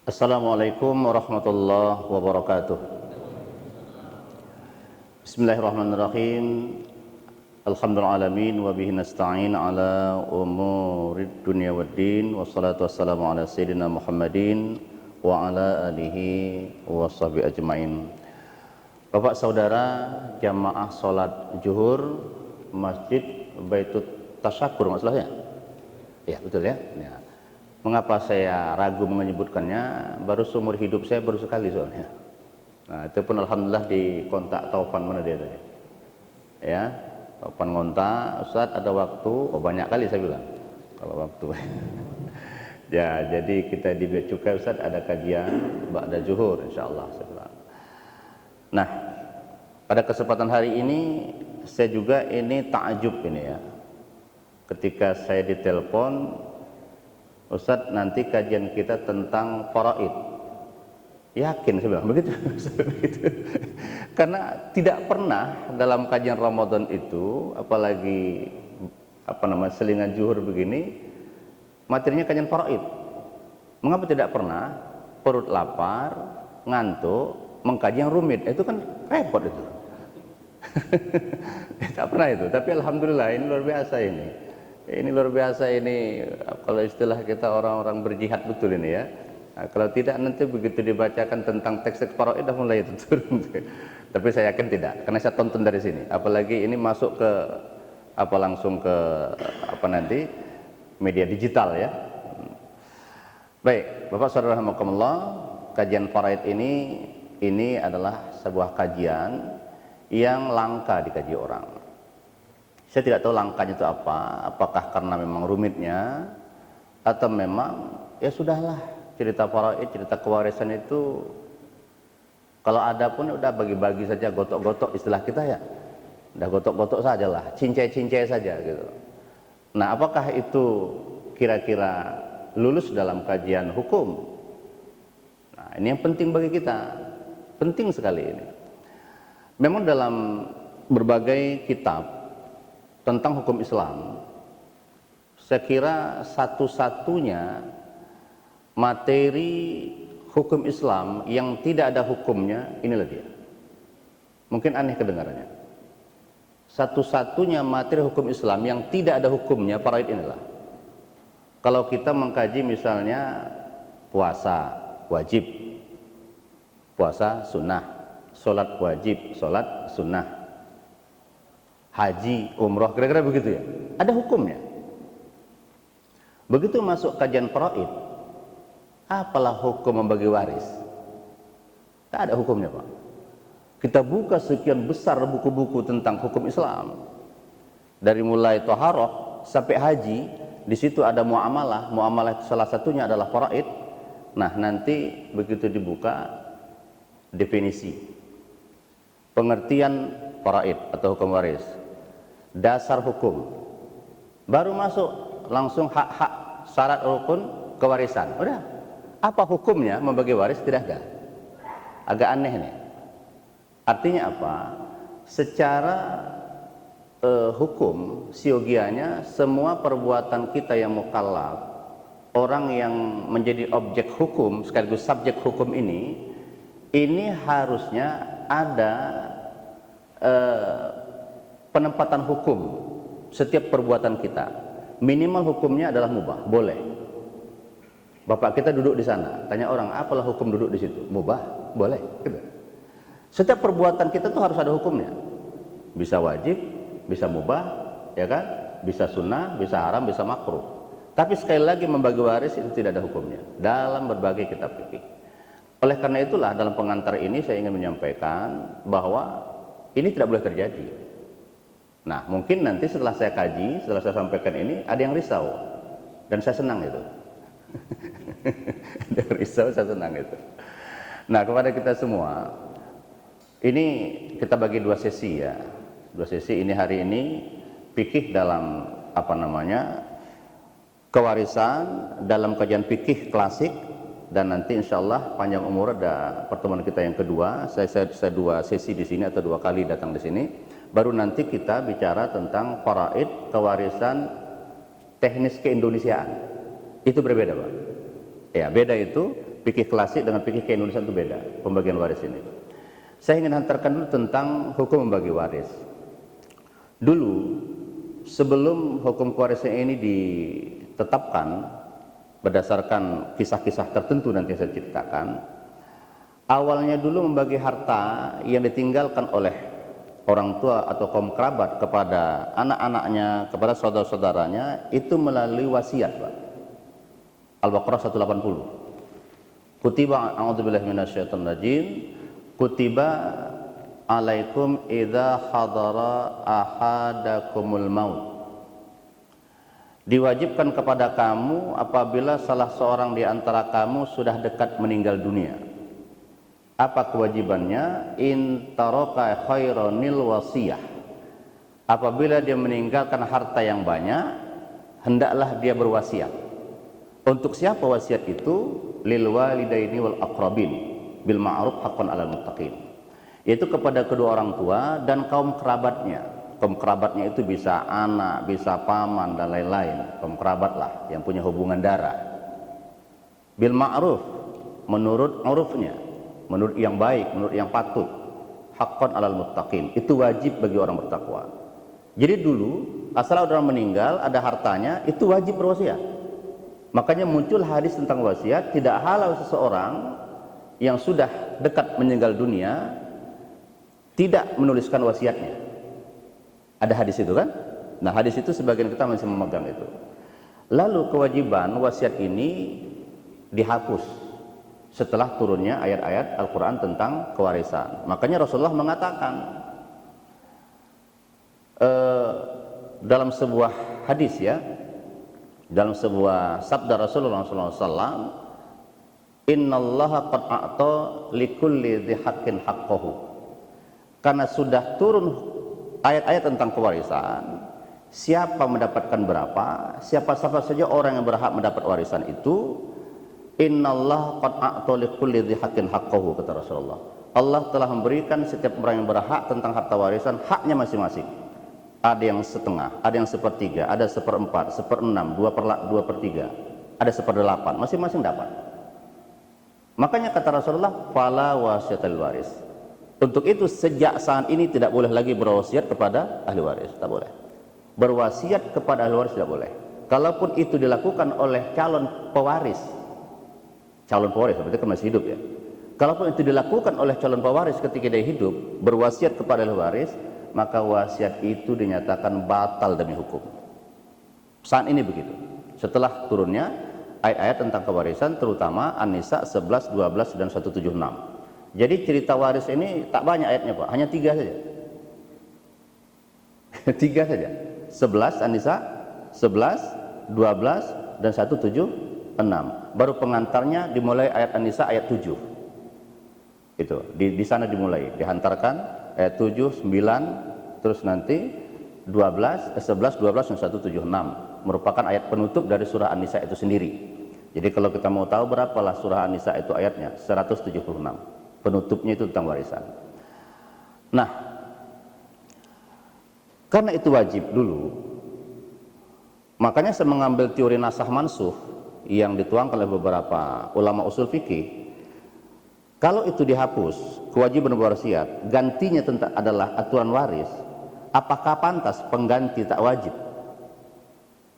Assalamualaikum warahmatullahi wabarakatuh. Bismillahirrahmanirrahim. Alhamdulillahalamin wa bihi nasta'in ala umurid dunya waddin. Wassalatu wassalamu ala sayyidina Muhammadin wa ala alihi wa sahbihi ajmain. Bapak saudara jamaah salat zuhur Masjid Baitut Tasyakur masalahnya? Ya, betul ya? Ya. Mengapa saya ragu menyebutkannya? Baru seumur hidup saya baru sekali soalnya. Nah, itu pun alhamdulillah di kontak Taufan mana dia tadi. Ya, Taufan ngontak, Ustaz ada waktu? Oh banyak kali saya bilang. Kalau waktu. Ya, jadi kita di Bea Cukai Ustaz ada kajian ba'da zuhur insyaallah saya bilang. Nah, pada kesempatan hari ini saya juga ini takjub ini ya. Ketika saya ditelepon, Ustadz nanti kajian kita tentang faraid. Yakin saya bilang begitu. Karena tidak pernah dalam kajian Ramadan itu, apalagi selingan zuhur begini, materinya kajian faraid. Mengapa tidak pernah? Perut lapar, ngantuk, mengkaji yang rumit. Itu kan repot itu. Tidak pernah itu. Tapi alhamdulillah ini luar biasa ini. Ini luar biasa ini, kalau istilah kita orang-orang berjihad betul ini ya. Nah, kalau tidak nanti begitu dibacakan tentang teks-teks faraid dah mulai itu turun. Tapi saya yakin tidak, karena saya tonton dari sini. Apalagi ini masuk ke langsung ke nanti media digital ya. Baik, Bapak Saudara rahimakumullah, kajian faraid ini adalah sebuah kajian yang langka dikaji orang. Saya tidak tahu langkahnya itu apa, apakah karena memang rumitnya atau memang ya sudahlah, cerita faraid, cerita kewarisan itu kalau ada pun udah bagi-bagi saja, gotok-gotok istilah kita ya. Udah gotok-gotok sajalah, cincai-cincai saja gitu. Nah, apakah itu kira-kira lulus dalam kajian hukum? Nah, ini yang penting bagi kita. Penting sekali ini. Memang dalam berbagai kitab tentang hukum Islam, saya kira satu-satunya materi hukum Islam yang tidak ada hukumnya, inilah dia. Mungkin aneh kedengarannya. Satu-satunya materi hukum Islam yang tidak ada hukumnya, faraid inilah. Kalau kita mengkaji misalnya puasa wajib, puasa sunnah, sholat wajib, sholat sunnah, haji, umroh, kira-kira begitu ya. Ada hukumnya. Begitu masuk kajian faraid, apalah hukum membagi waris? Tak ada hukumnya, Pak. Kita buka sekian besar buku-buku tentang hukum Islam. Dari mulai thaharah sampai haji, di situ ada muamalah. Muamalah itu salah satunya adalah faraid. Nah, nanti begitu dibuka definisi, pengertian faraid atau hukum waris, dasar hukum, baru masuk langsung hak-hak syarat rukun kewarisan. Udah, apa hukumnya membagi waris? Tidak ada. Agak aneh nih. Artinya apa? Secara hukum siogianya semua perbuatan kita yang mukallaf, orang yang menjadi objek hukum sekaligus subjek hukum ini harusnya ada penempatan hukum setiap perbuatan kita. Minimal hukumnya adalah mubah, boleh. Bapak kita duduk di sana, tanya orang, apalah hukum duduk di situ? Mubah, boleh. Setiap perbuatan kita tuh harus ada hukumnya. Bisa wajib, bisa mubah, ya kan? Bisa sunnah, bisa haram, bisa makruh. Tapi sekali lagi membagi waris itu tidak ada hukumnya dalam berbagai kitab fikih. Oleh karena itulah dalam pengantar ini saya ingin menyampaikan bahwa ini tidak boleh terjadi. Nah, mungkin nanti setelah saya kaji, setelah saya sampaikan ini, ada yang risau. Dan saya senang itu. Ada yang risau, saya senang itu. Nah, kepada kita semua, ini kita bagi dua sesi ya. Dua sesi ini hari ini, fikih dalam kewarisan, dalam kajian fikih klasik, dan nanti insya Allah panjang umur ada pertemuan kita yang kedua. Saya dua sesi di sini atau dua kali datang di sini. Baru nanti kita bicara tentang faraid, kewarisan, teknis keindonesiaan. Itu berbeda, Pak. Ya, beda itu Fikih klasik dengan fikih keindonesiaan itu beda, pembagian waris ini. Saya ingin hantarkan dulu tentang hukum membagi waris. Dulu, sebelum hukum kewarisan ini ditetapkan berdasarkan kisah-kisah tertentu nanti saya ceritakan, awalnya dulu membagi harta yang ditinggalkan oleh orang tua atau kaum kerabat kepada anak-anaknya, kepada saudara-saudaranya, itu melalui wasiat, Pak. Al-Baqarah 180. Kutiba a'udzubillahi minasyaitonir rajim. Kutiba alaikum idza hadara ahadakumul maut. Diwajibkan kepada kamu apabila salah seorang di antara kamu sudah dekat meninggal dunia. Apa kewajibannya? In taraka khairanil wasiyah. Apabila dia meninggalkan harta yang banyak, hendaklah dia berwasiat. Untuk siapa wasiat itu? Lil walidaini wal aqrabin bil ma'ruf haqqan 'alal muttaqin. Yaitu kepada kedua orang tua dan kaum kerabatnya. Kaum kerabatnya itu bisa anak, bisa paman dan lain-lain. Kaum kerabat lah yang punya hubungan darah. Bil ma'ruf, menurut urufnya, menurut yang baik, menurut yang patut. Haqqan 'alal muttaqin. Itu wajib bagi orang bertakwa. Jadi dulu asal orang meninggal ada hartanya, itu wajib berwasiat. Makanya muncul hadis tentang wasiat, tidak halal seseorang yang sudah dekat meninggal dunia tidak menuliskan wasiatnya. Ada hadis itu kan? Nah, hadis itu sebagian kita masih memegang itu. Lalu kewajiban wasiat ini dihapus setelah turunnya ayat-ayat Al-Quran tentang kewarisan. Makanya Rasulullah mengatakan dalam sebuah hadis, ya, dalam sebuah sabda Rasulullah SAW, innallaha qad a'ta likulli dhi haqqin haqqahu. Karena sudah turun ayat-ayat tentang kewarisan, siapa mendapatkan berapa, siapa saja orang yang berhak mendapat warisan itu, innallaha qad a'ta likulli dhi haqqin haqqahu, kata Rasulullah. Allah telah memberikan setiap orang yang berhak tentang harta warisan haknya masing-masing. Ada yang setengah, ada yang sepertiga, ada seperempat, seperenam, 2/3, ada 1/8, masing-masing dapat. Makanya kata Rasulullah, fala wasiyatal waris. Untuk itu sejak saat ini tidak boleh lagi berwasiat kepada ahli waris, tak boleh. Berwasiat kepada ahli waris tidak boleh. Kalaupun itu dilakukan oleh calon pewaris berarti kan masih hidup, ya. Kalaupun itu dilakukan oleh calon pewaris ketika dia hidup, berwasiat kepada ahli waris, maka wasiat itu dinyatakan batal demi hukum. Saat ini begitu. Setelah turunnya ayat-ayat tentang kewarisan, terutama An-Nisa 11, 12 dan 176. Jadi cerita waris ini tak banyak ayatnya, Pak, hanya 3 saja. 3 saja. 11 An-Nisa, 11, 12 dan 176. Baru pengantarnya dimulai ayat An-Nisa ayat 7. Itu di sana dimulai, dihantarkan ayat 7, 9, terus nanti 11, 12 dan 176 merupakan ayat penutup dari surah An-Nisa itu sendiri. Jadi kalau kita mau tahu berapalah surah An-Nisa itu ayatnya, 176. Penutupnya itu tentang warisan. Nah, karena itu wajib dulu, makanya saya mengambil teori nasah mansuh yang dituangkan oleh beberapa ulama usul fikih. Kalau itu dihapus, kewajiban berwasiat, gantinya adalah aturan waris, apakah pantas pengganti tak wajib?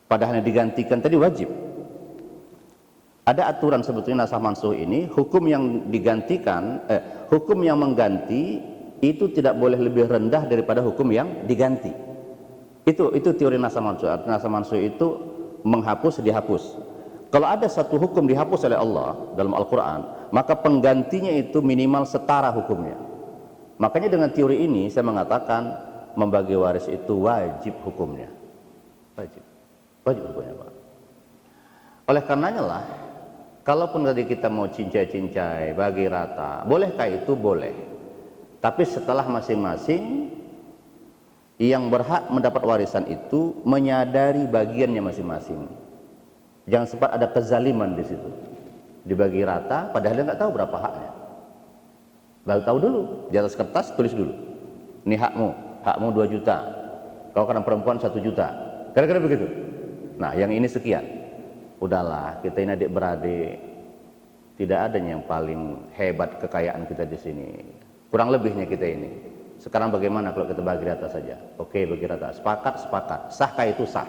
Padahal yang digantikan tadi wajib. Ada aturan sebetulnya nasah mansuh ini, hukum yang digantikan, hukum yang mengganti itu tidak boleh lebih rendah daripada hukum yang diganti. Itu teori nasah mansuh. Nasah mansuh itu menghapus, dihapus. Kalau ada satu hukum dihapus oleh Allah dalam Al-Quran, maka penggantinya itu minimal setara hukumnya. Makanya dengan teori ini saya mengatakan membagi waris itu wajib hukumnya. Wajib hukumnya, Pak. Oleh karenanya lah, kalaupun tadi kita mau cincai-cincai, bagi rata, bolehkah itu? Boleh. Tapi setelah masing-masing yang berhak mendapat warisan itu menyadari bagiannya masing-masing. Jangan sempat ada kezaliman di situ, dibagi rata padahal dia nggak tahu berapa haknya. Baru tahu dulu, di atas kertas tulis dulu, ini hakmu 2 juta, kalau karena perempuan 1 juta, kira-kira begitu. Nah, yang ini sekian. Udahlah, kita ini adik beradik, Tidak ada yang paling hebat kekayaan kita di sini. Kurang lebihnya kita ini. Sekarang bagaimana kalau kita bagi rata saja? Oke, bagi rata. Sepakat, sepakat. Sahkah itu sah.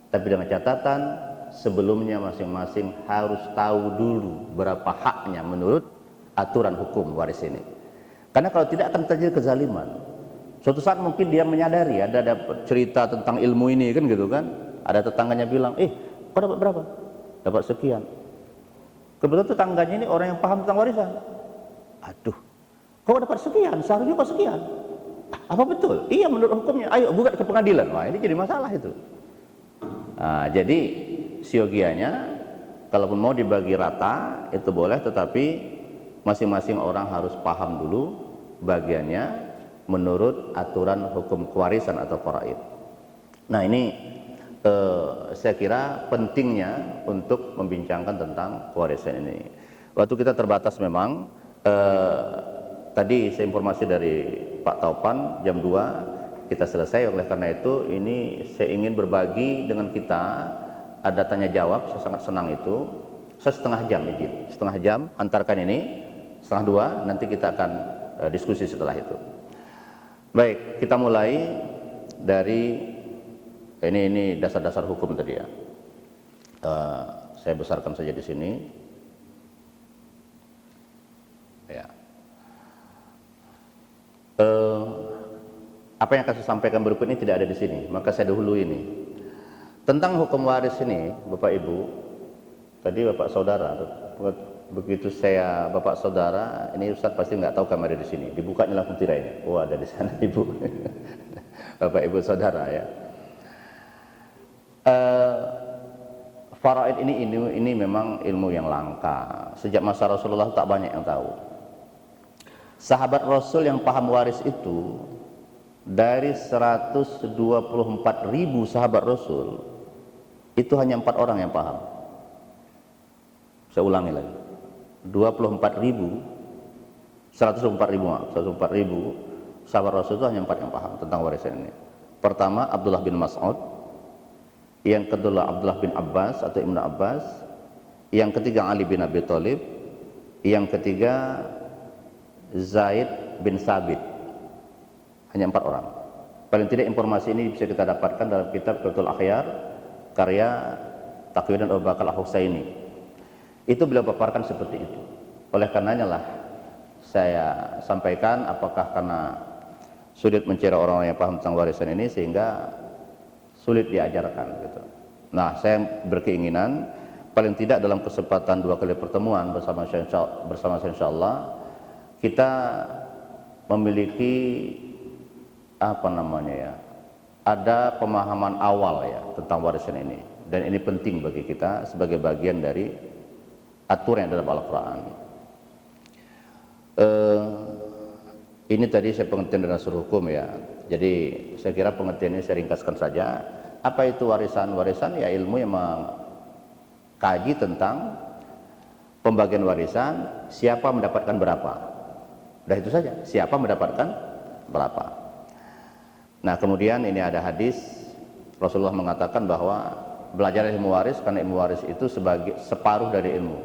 Tapi dengan catatan sebelumnya masing-masing harus tahu dulu berapa haknya menurut aturan hukum waris ini. Karena kalau tidak akan terjadi kezaliman. Suatu saat mungkin dia menyadari ada cerita tentang ilmu ini kan gitu kan. Ada tetangganya bilang, kau dapat berapa? Dapat sekian. Kebetulan tetangganya ini orang yang paham tentang warisan. Aduh, kau dapat sekian, seharusnya kau sekian. Apa betul? Iya menurut hukumnya. Ayo gugat ke pengadilan. Wah, ini jadi masalah itu. Nah, jadi siogianya kalaupun mau dibagi rata itu boleh, tetapi masing-masing orang harus paham dulu bagiannya menurut aturan hukum kewarisan atau faraid. Nah, ini saya kira pentingnya untuk membincangkan tentang kewarisan ini. Waktu kita terbatas memang. Tadi saya informasi dari Pak Taupan jam 2 kita selesai, oleh karena itu ini saya ingin berbagi dengan kita, ada tanya jawab, saya sangat senang itu. Saya setengah jam izin, setengah jam antarkan ini, setengah 2 nanti kita akan diskusi setelah itu. Baik, kita mulai dari ini dasar-dasar hukum tadi ya. Saya besarkan saja di sini. Ya. Apa yang akan saya sampaikan berikut ini tidak ada di sini, maka saya dahulu ini. Tentang hukum waris ini, Bapak Ibu, tadi Bapak Saudara, begitu saya Bapak Saudara, ini Ustaz pasti nggak tahu kamar di sini. Dibukanya lampu tirainya. Oh, ada di sana Ibu. Bapak Ibu Saudara ya. Faraid ini memang ilmu yang langka. Sejak masa Rasulullah tak banyak yang tahu. Sahabat Rasul yang paham waris itu dari 124.000 sahabat Rasul itu hanya 4 orang yang paham. Saya ulangi lagi, 124.000 sahabat Rasul itu hanya 4 yang paham tentang warisan ini. Pertama Abdullah bin Mas'ud, yang kedua Abdullah bin Abbas atau Ibnu Abbas, yang ketiga Ali bin Abi Thalib, yang ketiga Zaid bin Sabit. Hanya 4 orang. Paling tidak informasi ini bisa kita dapatkan dalam kitab Qutbul Akhyar karya Taqiyuddin Abu Bakar Al-Husaini. Itu beliau paparkan seperti itu. Oleh karenanya lah saya sampaikan, apakah karena sulit mencari orang yang paham tentang warisan ini sehingga sulit diajarkan gitu. Nah, saya berkeinginan paling tidak dalam kesempatan 2 kali pertemuan bersama saya insyaallah kita memiliki ada pemahaman awal ya tentang warisan ini, dan ini penting bagi kita sebagai bagian dari aturan dalam Al-Quran. Ini tadi saya pengertian dari dasar hukum ya, jadi saya kira pengertian ini saya ringkaskan saja. Apa itu warisan? Warisan ya ilmu yang mengkaji tentang pembagian warisan, siapa mendapatkan berapa, udah itu saja, siapa mendapatkan berapa. Nah, kemudian ini ada hadis Rasulullah mengatakan bahwa belajar ilmu waris, karena ilmu waris itu sebagai separuh dari ilmu.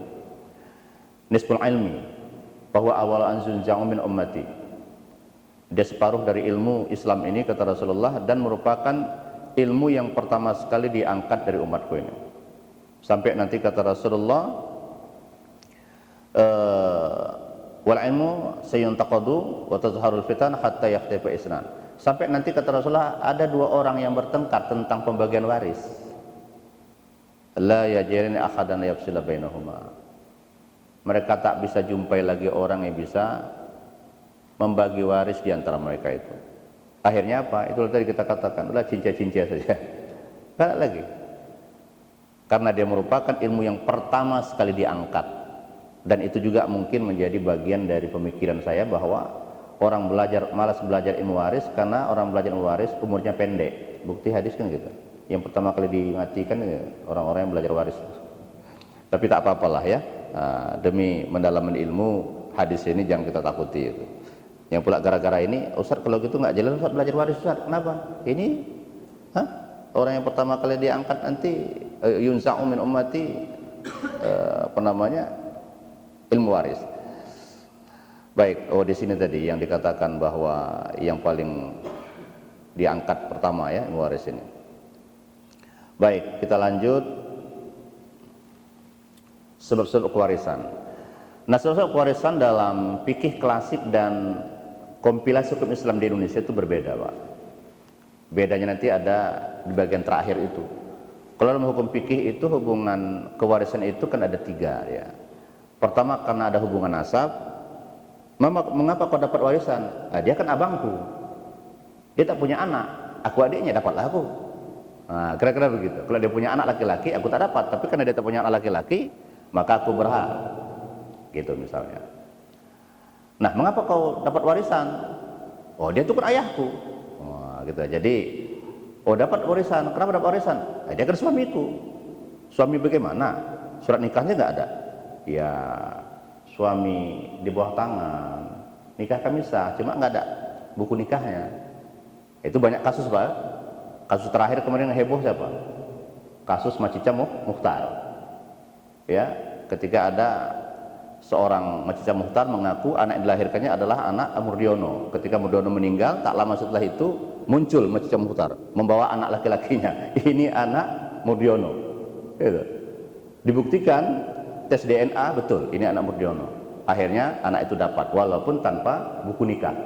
Nisful ilmi, bahwa awal anzun ja'u min ummati. Dia separuh dari ilmu Islam ini kata Rasulullah, dan merupakan ilmu yang pertama sekali diangkat dari umatku ini. Sampai nanti kata Rasulullah, wal ilmu sayuntaqadu wa tazharul fitan hatta yakhtafa isnan. Sampai nanti kata Rasulullah ada 2 orang yang bertengkar tentang pembagian waris. La yajirin ahadan yafsila bainahuma. Mereka tak bisa jumpai lagi orang yang bisa membagi waris di antara mereka itu. Akhirnya apa? Itu tadi kita katakan, ulah cincin-cincin saja. Tidak lagi. Karena dia merupakan ilmu yang pertama sekali diangkat. Dan itu juga mungkin menjadi bagian dari pemikiran saya bahwa orang malas belajar ilmu waris karena orang belajar ilmu waris umurnya pendek. Bukti hadis kan gitu. Yang pertama kali dimatikan ya, orang-orang yang belajar waris. Tapi tak apa-apalah ya. Nah, demi mendalami ilmu hadis ini jangan kita takuti itu. Yang pula gara-gara ini, Ustaz kalau gitu nggak jelas Ustaz belajar waris Ustaz. Kenapa? Ini orang yang pertama kali diangkat nanti yunza'u min ummati ilmu waris. Baik, oh di sini tadi yang dikatakan bahwa yang paling diangkat pertama ya ilmu waris ini. Baik, kita lanjut sebab-sebab kewarisan. Nah, sebab-sebab kewarisan dalam fikih klasik dan kompilasi hukum Islam di Indonesia itu berbeda, Pak. Bedanya nanti ada di bagian terakhir itu. Kalau dalam hukum fikih itu hubungan kewarisan itu kan ada 3 ya. Pertama karena ada hubungan nasab. Mengapa kau dapat warisan? Nah, dia kan abangku. Dia tak punya anak, aku adiknya dapatlah aku. Nah, kira-kira begitu. Kalau dia punya anak laki-laki, aku tak dapat. Tapi karena dia tak punya anak laki-laki, maka aku berhak. Gitu misalnya. Nah, mengapa kau dapat warisan? Oh, dia itu kan ayahku. Wah, gitu. Jadi, oh dapat warisan. Kenapa dapat warisan? Nah, dia kan suamiku. Suami bagaimana? Surat nikahnya nggak ada. Ya, suami di bawah tangan, nikah kami sah, cuma nggak ada buku nikahnya. Itu banyak kasus, Pak. Kasus terakhir kemarin yang heboh siapa? Kasus Macica Mukhtar. Ya, ketika ada seorang Macica Mukhtar mengaku anak yang dilahirkannya adalah anak Murdiono. Ketika Murdiono meninggal, tak lama setelah itu muncul Macica Mukhtar membawa anak laki-lakinya. Ini anak Murdiono. Gitu. Dibuktikan tes DNA betul, ini anak Murdiono. Akhirnya anak itu dapat, walaupun tanpa buku nikah.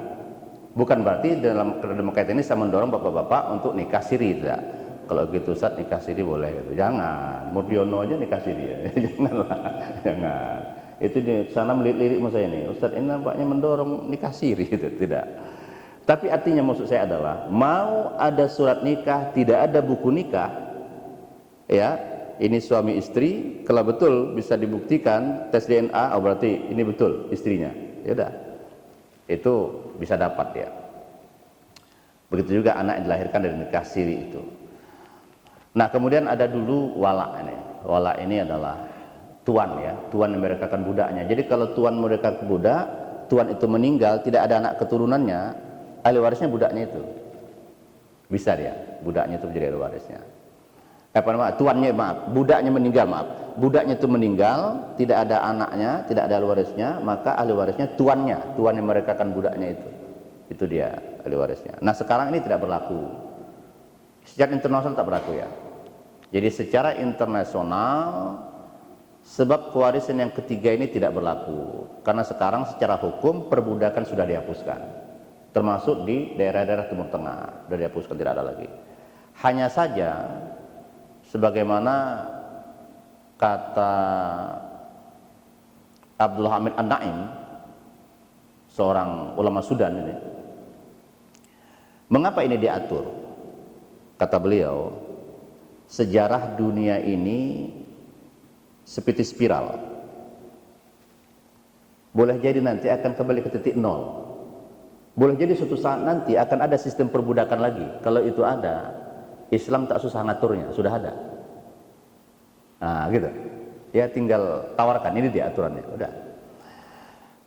Bukan berarti dalam kaitan ini saya mendorong bapak-bapak untuk nikah siri, tidak. Kalau gitu Ustaz, nikah siri boleh gitu. Jangan, Murdiono aja nikah siri ya. Janganlah, jangan. Itu di sana melirik-lirik saya ini, Ustaz ini nampaknya mendorong nikah siri gitu, tidak. Tapi artinya maksud saya adalah mau ada surat nikah, tidak ada buku nikah, ya. Ini suami istri, kalau betul bisa dibuktikan tes DNA, oh berarti ini betul istrinya. Ya udah, itu bisa dapat ya. Begitu juga anak yang dilahirkan dari nikah siri itu. Nah, kemudian ada dulu wala ini. Wala ini adalah tuan ya, tuan yang merekatkan budaknya. Jadi kalau tuan merekatkan budak, tuan itu meninggal, tidak ada anak keturunannya, ahli warisnya budaknya itu. Bisa dia, budaknya itu menjadi ahli warisnya. Tuannya budaknya meninggal, budaknya itu meninggal, tidak ada anaknya, tidak ada ahli warisnya, maka ahli warisnya tuan yang merekatkan budaknya itu dia ahli warisnya. Nah, sekarang ini tidak berlaku, secara internasional tak berlaku ya. Jadi secara internasional sebab kewarisan yang ketiga ini tidak berlaku, karena sekarang secara hukum perbudakan sudah dihapuskan, termasuk di daerah-daerah Timur Tengah sudah dihapuskan, tidak ada lagi. Hanya saja sebagaimana kata Abdul Hamid An-Naim, seorang ulama Sudan ini, mengapa ini diatur? Kata beliau, sejarah dunia ini seperti spiral. Boleh jadi nanti akan kembali ke titik nol. Boleh jadi suatu saat nanti akan ada sistem perbudakan lagi. Kalau itu ada, Islam tak susah ngaturnya, sudah ada. Nah, gitu. Ya tinggal tawarkan, ini dia aturannya, udah.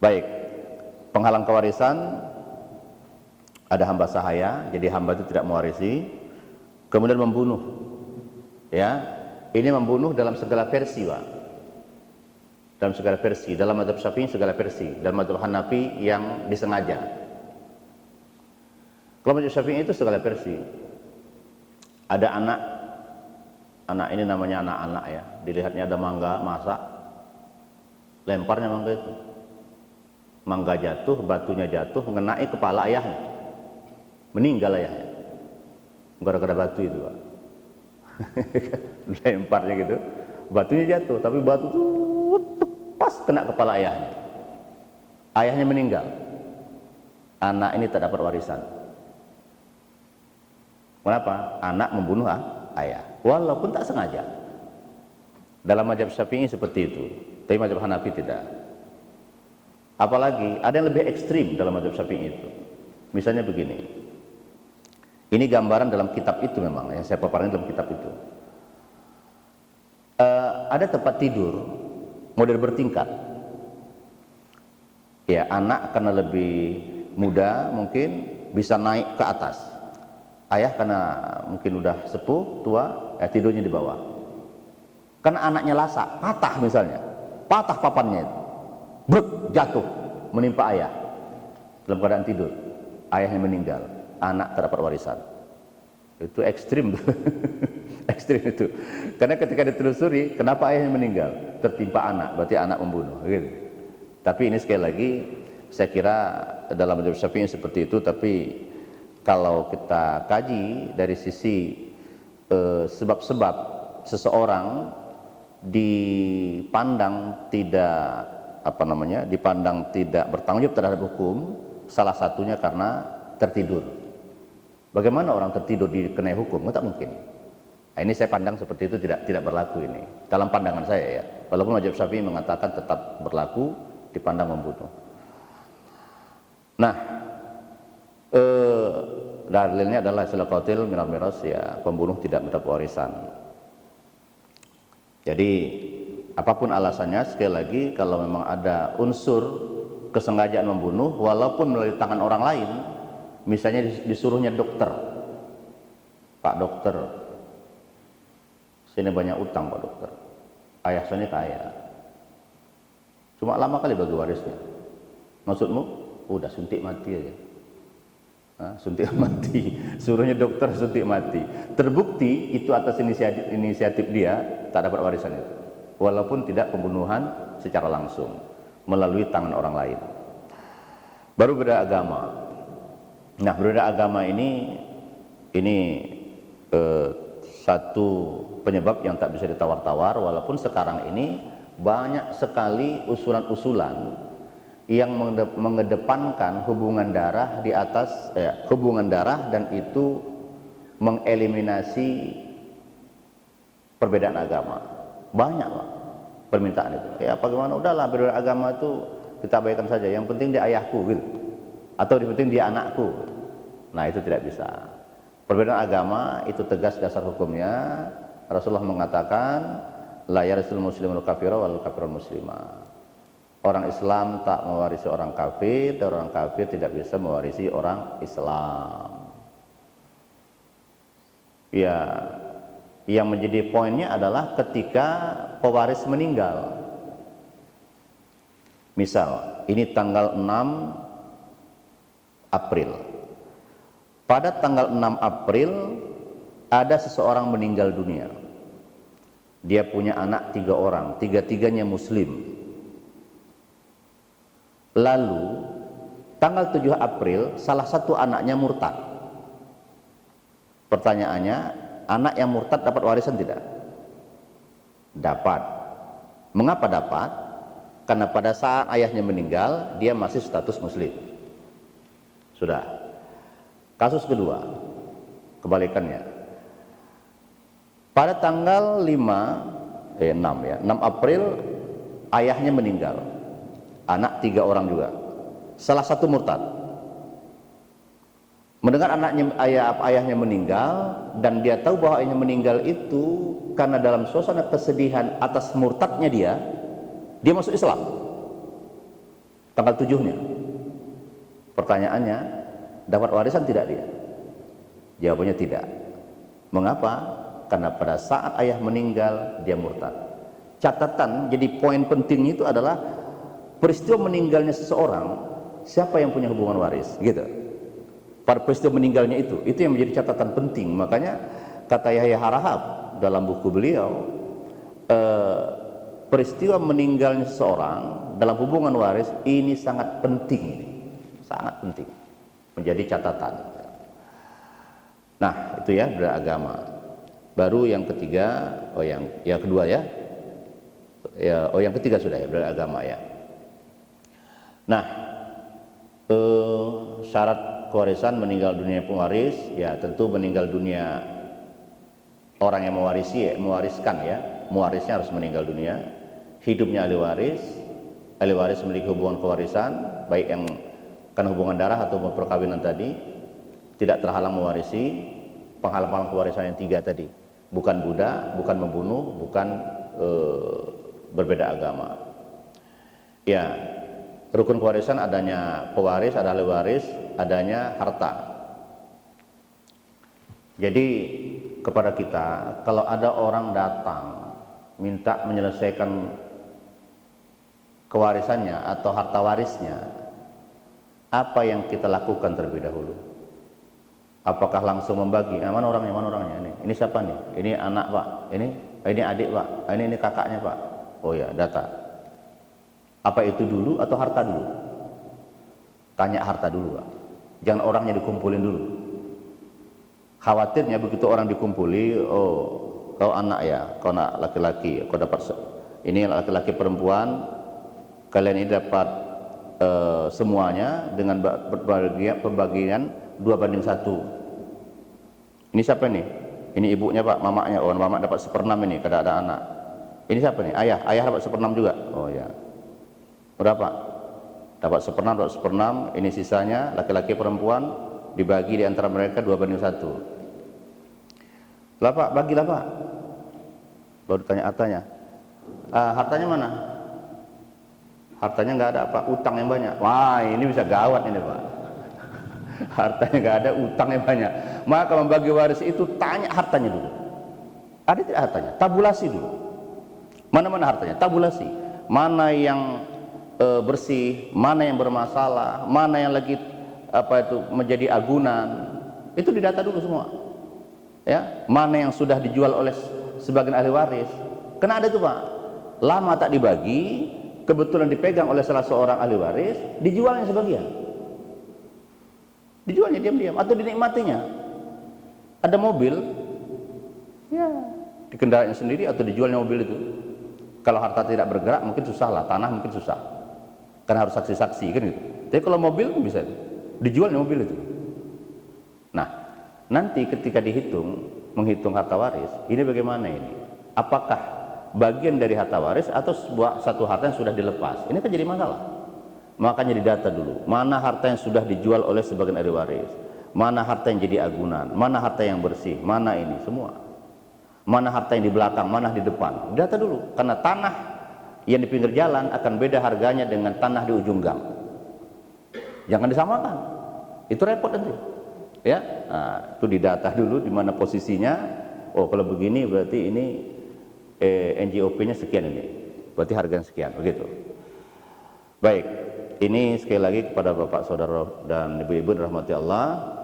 Baik. Penghalang kewarisan, ada hamba sahaya, jadi hamba itu tidak mewarisi, kemudian membunuh. Ya, ini membunuh dalam segala versi, Pak. Dalam segala versi, dalam mazhab Syafi'i segala versi, dalam mazhab Hanafi yang disengaja. Kalau mazhab Syafi'i itu segala versi. Ada anak ini namanya anak-anak ya, dilihatnya ada mangga masak, lemparnya mangga itu, mangga jatuh, batunya jatuh, mengenai kepala ayahnya, meninggal ayahnya, gara-gara batu itu, Pak. Lemparnya gitu, batunya jatuh, tapi batu itu pas kena kepala ayahnya meninggal. Anak ini tak dapat warisan. Kenapa? Anak membunuh ayah, walaupun tak sengaja. Dalam mazhab Syafi'i seperti itu, tapi mazhab Hanafi tidak. Apalagi ada yang lebih ekstrim dalam mazhab Syafi'i itu. Misalnya begini, ini gambaran dalam kitab itu memang yang saya paparkan dalam kitab itu. Ada tempat tidur model bertingkat. Ya, anak karena lebih muda mungkin bisa naik ke atas. Ayah karena mungkin udah sepuh, tua, ya tidurnya di bawah. Karena anaknya lasak, patah misalnya, patah papannya itu. brek, jatuh, menimpa ayah dalam keadaan tidur. Ayahnya meninggal, anak tak dapat warisan. Itu ekstrim tuh. Ekstrim itu. Karena ketika ditelusuri, kenapa ayahnya meninggal? Tertimpa anak, berarti anak membunuh. Gitu. Tapi ini sekali lagi, saya kira dalam mazhab Syafi'i seperti itu. Tapi kalau kita kaji dari sisi sebab-sebab seseorang dipandang tidak dipandang tidak bertanggung jawab terhadap hukum, salah satunya karena tertidur. Bagaimana orang tertidur dikenai hukum? Tak mungkin. Nah, ini saya pandang seperti itu tidak berlaku ini. Dalam pandangan saya ya. Walaupun mazhab Syafi'i mengatakan tetap berlaku dipandang membunuh. Nah, dalilnya adalah istilah qatil minal miras, ya pembunuh tidak mendapat warisan. Jadi apapun alasannya, sekali lagi kalau memang ada unsur kesengajaan membunuh walaupun melalui tangan orang lain, misalnya disuruhnya dokter, Pak dokter, sini banyak utang Pak dokter, ayah saya kaya, cuma lama kali bagi warisnya, maksudmu udah suntik mati aja. Suntik mati, suruhnya dokter suntik mati, terbukti itu atas inisiatif dia, tak dapat warisan itu, walaupun tidak pembunuhan secara langsung melalui tangan orang lain. Baru berbeda agama. Nah, berbeda agama ini satu penyebab yang tak bisa ditawar-tawar, walaupun sekarang ini banyak sekali usulan-usulan yang mengedepankan hubungan darah di atas hubungan darah, dan itu mengeliminasi perbedaan agama. Banyak lah permintaan itu. Ya bagaimana, udahlah berbeda agama itu kita abaikan saja, yang penting dia ayahku gitu, atau yang penting dia anakku. Nah, itu tidak bisa. Perbedaan agama itu tegas dasar hukumnya. Rasulullah mengatakan la yarisul muslimul kafira wal kafirul muslimah. Orang Islam tak mewarisi orang kafir, dan orang kafir tidak bisa mewarisi orang Islam. Ya, yang menjadi poinnya adalah ketika pewaris meninggal. Misal, ini tanggal 6 April. Pada tanggal 6 April ada seseorang meninggal dunia. Dia punya anak 3 orang, tiga-tiganya muslim. Lalu tanggal 7 April salah satu anaknya murtad. Pertanyaannya, anak yang murtad dapat warisan tidak? Dapat. Mengapa dapat? Karena pada saat ayahnya meninggal dia masih status muslim. Sudah. Kasus kedua, kebalikannya. Pada tanggal 6 April ayahnya meninggal. Anak 3 orang juga, salah satu murtad. Mendengar ayahnya meninggal, dan dia tahu bahwa ayahnya meninggal itu karena dalam suasana kesedihan atas murtadnya dia masuk Islam tanggal 7-nya. Pertanyaannya, dapat warisan tidak dia? Jawabannya tidak. Mengapa? Karena pada saat ayah meninggal dia murtad. Catatan, jadi poin pentingnya itu adalah peristiwa meninggalnya seseorang, siapa yang punya hubungan waris, gitu. Pada peristiwa meninggalnya itu yang menjadi catatan penting. Makanya kata Yahya Harahap dalam buku beliau, peristiwa meninggalnya seseorang dalam hubungan waris ini sangat penting, sangat penting, menjadi catatan. Nah, itu ya beragama. Baru yang ketiga, yang kedua ya, yang ketiga sudah ya beragama ya. Nah, syarat kewarisan meninggal dunia pewaris, ya tentu meninggal dunia orang yang mewariskan ya, mewarisnya harus meninggal dunia. Hidupnya ahli waris memiliki hubungan kewarisan, baik yang karena hubungan darah atau perkawinan tadi, tidak terhalang mewarisi. Penghalang kewarisan yang 3 tadi, bukan budak, bukan membunuh, bukan berbeda agama. Ya. Rukun kewarisan adanya pewaris, ada ahli waris, adanya harta. Jadi kepada kita, kalau ada orang datang minta menyelesaikan kewarisannya atau harta warisnya, apa yang kita lakukan terlebih dahulu? Apakah langsung membagi? Mana orangnya? Mana orangnya? Ini siapa nih? Ini anak Pak. Ini adik Pak. Ini kakaknya Pak. Oh ya, data. Apa itu dulu atau harta dulu? Tanya harta dulu Pak. Jangan orangnya dikumpulin dulu. Khawatirnya begitu orang dikumpuli, oh kau anak ya, kau anak laki-laki, kau dapat ini laki-laki perempuan, kalian ini dapat semuanya dengan pembagian 2/1. Ini siapa nih? Ini ibunya Pak, mamanya. Oh, mama dapat 1/6 ini kada ada anak. Ini siapa nih? Ayah dapat 1/6 juga. Oh ya. Berapa? Dapat 1/6, dapat 1/6. Ini sisanya laki-laki perempuan dibagi di antara mereka 2/1. Lah Pak, bagilah Pak. Baru ditanya hartanya. Hartanya mana? Hartanya nggak ada apa, utang yang banyak. Wah, ini bisa gawat ini Pak. Hartanya nggak ada, utang yang banyak. Maka membagi waris itu tanya hartanya dulu. Ada tidak hartanya? Tabulasi dulu. Mana-mana hartanya? Tabulasi. Mana yang bersih, mana yang bermasalah, mana yang lagi menjadi agunan. Itu didata dulu semua. Ya, mana yang sudah dijual oleh sebagian ahli waris. Karena ada tuh Pak, lama tak dibagi, kebetulan dipegang oleh salah seorang ahli waris, dijualnya sebagian. Dijualnya diam-diam atau dinikmatinya. Ada mobil, ya dikendaraannya sendiri atau dijualnya mobil itu. Kalau harta tidak bergerak mungkin susah lah, tanah mungkin susah, karena harus saksi-saksi kan gitu. Tapi kalau mobil bisa dijualnya mobil itu. Nah, nanti ketika menghitung harta waris, ini bagaimana ini? Apakah bagian dari harta waris atau satu harta yang sudah dilepas? Ini kan jadi masalah. Makanya didata dulu, mana harta yang sudah dijual oleh sebagian ahli waris, mana harta yang jadi agunan, mana harta yang bersih, mana ini semua, mana harta yang di belakang, mana di depan. Data dulu, karena tanah yang di pinggir jalan akan beda harganya dengan tanah di ujung gang. Jangan disamakan, itu repot nanti. Ya, nah, itu didata dulu di mana posisinya. Oh, kalau begini berarti ini NJOP-nya sekian ini, berarti harganya sekian, begitu. Baik, ini sekali lagi kepada Bapak, Saudara dan Ibu-ibu dirahmati Allah.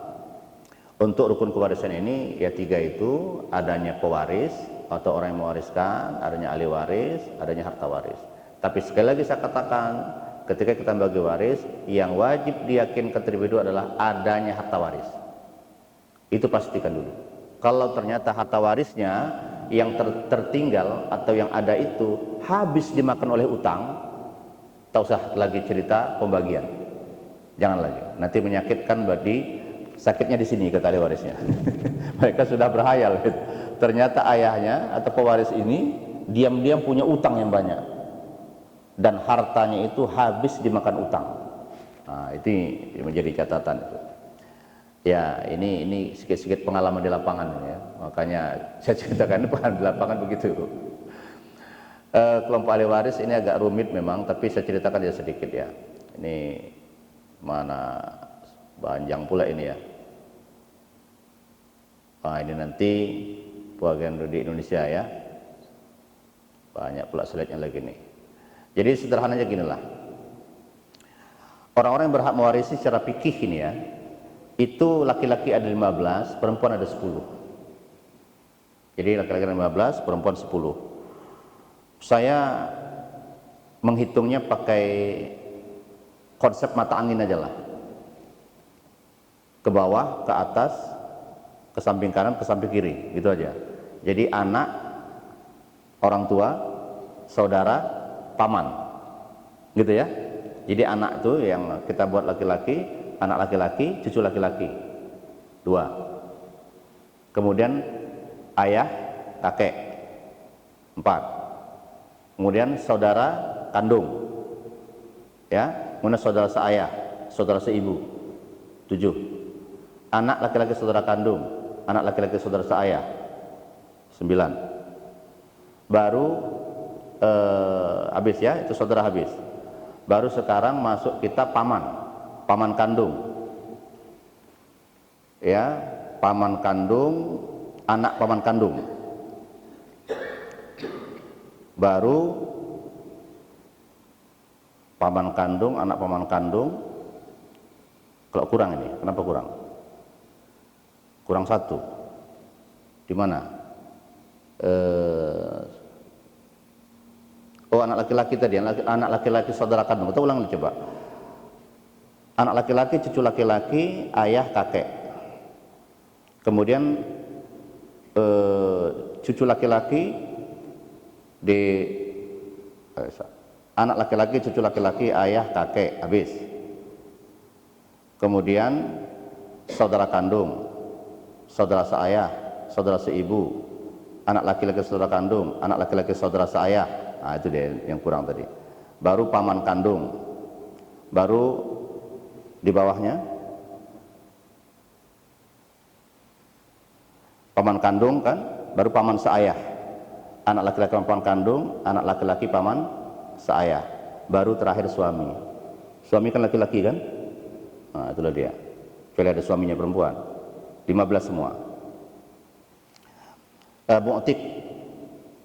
Untuk rukun kewarisan ini ya 3 itu, adanya pewaris atau orang yang mewariskan, adanya ahli waris, adanya harta waris. Tapi sekali lagi saya katakan, ketika kita bagi waris, yang wajib diyakinkan terlebih dahulu adalah adanya harta waris. Itu pastikan dulu. Kalau ternyata harta warisnya yang tertinggal atau yang ada itu habis dimakan oleh utang, tak usah lagi cerita pembagian, jangan lagi, nanti menyakitkan, berarti sakitnya di sini kata ahli warisnya. Mereka sudah berhayal gitu. Ternyata ayahnya atau pewaris ini diam-diam punya utang yang banyak dan hartanya itu habis dimakan utang. Nah, itu menjadi catatan itu. Ya, ini sedikit-sedikit pengalaman di lapangan ya. Makanya saya ceritakan ini pengalaman di lapangan begitu. Kelompok ahli waris ini agak rumit memang, tapi saya ceritakan ya sedikit ya. Ini mana panjang pula ini ya. Nah, ini nanti bagian di Indonesia ya. Banyak pula slide-nya lagi nih. Jadi sederhananya ginilah. Orang-orang yang berhak mewarisi secara fikih ini ya, itu laki-laki ada 15, perempuan ada 10. Jadi laki-laki ada 15, perempuan 10. Saya menghitungnya pakai konsep mata angin aja lah, ke bawah, ke atas, ke samping kanan, ke samping kiri, gitu aja. Jadi anak, orang tua, saudara, paman, gitu ya. Jadi anak itu yang kita buat laki-laki, anak laki-laki, cucu laki-laki, 2. Kemudian ayah, kakek, 4. Kemudian saudara kandung, ya, kemudian saudara seayah, saudara seibu, 7. Anak laki-laki saudara kandung, anak laki-laki saudara seayah, 9. Baru habis ya, itu saudara habis. Baru sekarang masuk kita paman kandung, ya, paman kandung, anak paman kandung. Baru paman kandung, anak paman kandung. Kalau kurang ini, kenapa kurang? Kurang satu. Di mana? Oh, anak laki-laki tadi, anak laki-laki saudara kandung. Kita ulang coba. Anak laki-laki, cucu laki-laki, ayah, kakek. Kemudian cucu laki-laki di anak laki-laki, cucu laki-laki, ayah, kakek, habis. Kemudian saudara kandung, saudara seayah, saudara seibu, anak laki-laki saudara kandung, anak laki-laki saudara seayah. Nah, itu dia yang kurang tadi. Baru paman kandung, baru di bawahnya paman kandung kan, baru paman seayah, anak laki-laki paman kandung, anak laki-laki paman seayah, baru terakhir suami. Suami kan laki-laki kan? Nah, itulah dia. Kecuali ada suaminya perempuan. 15 semua.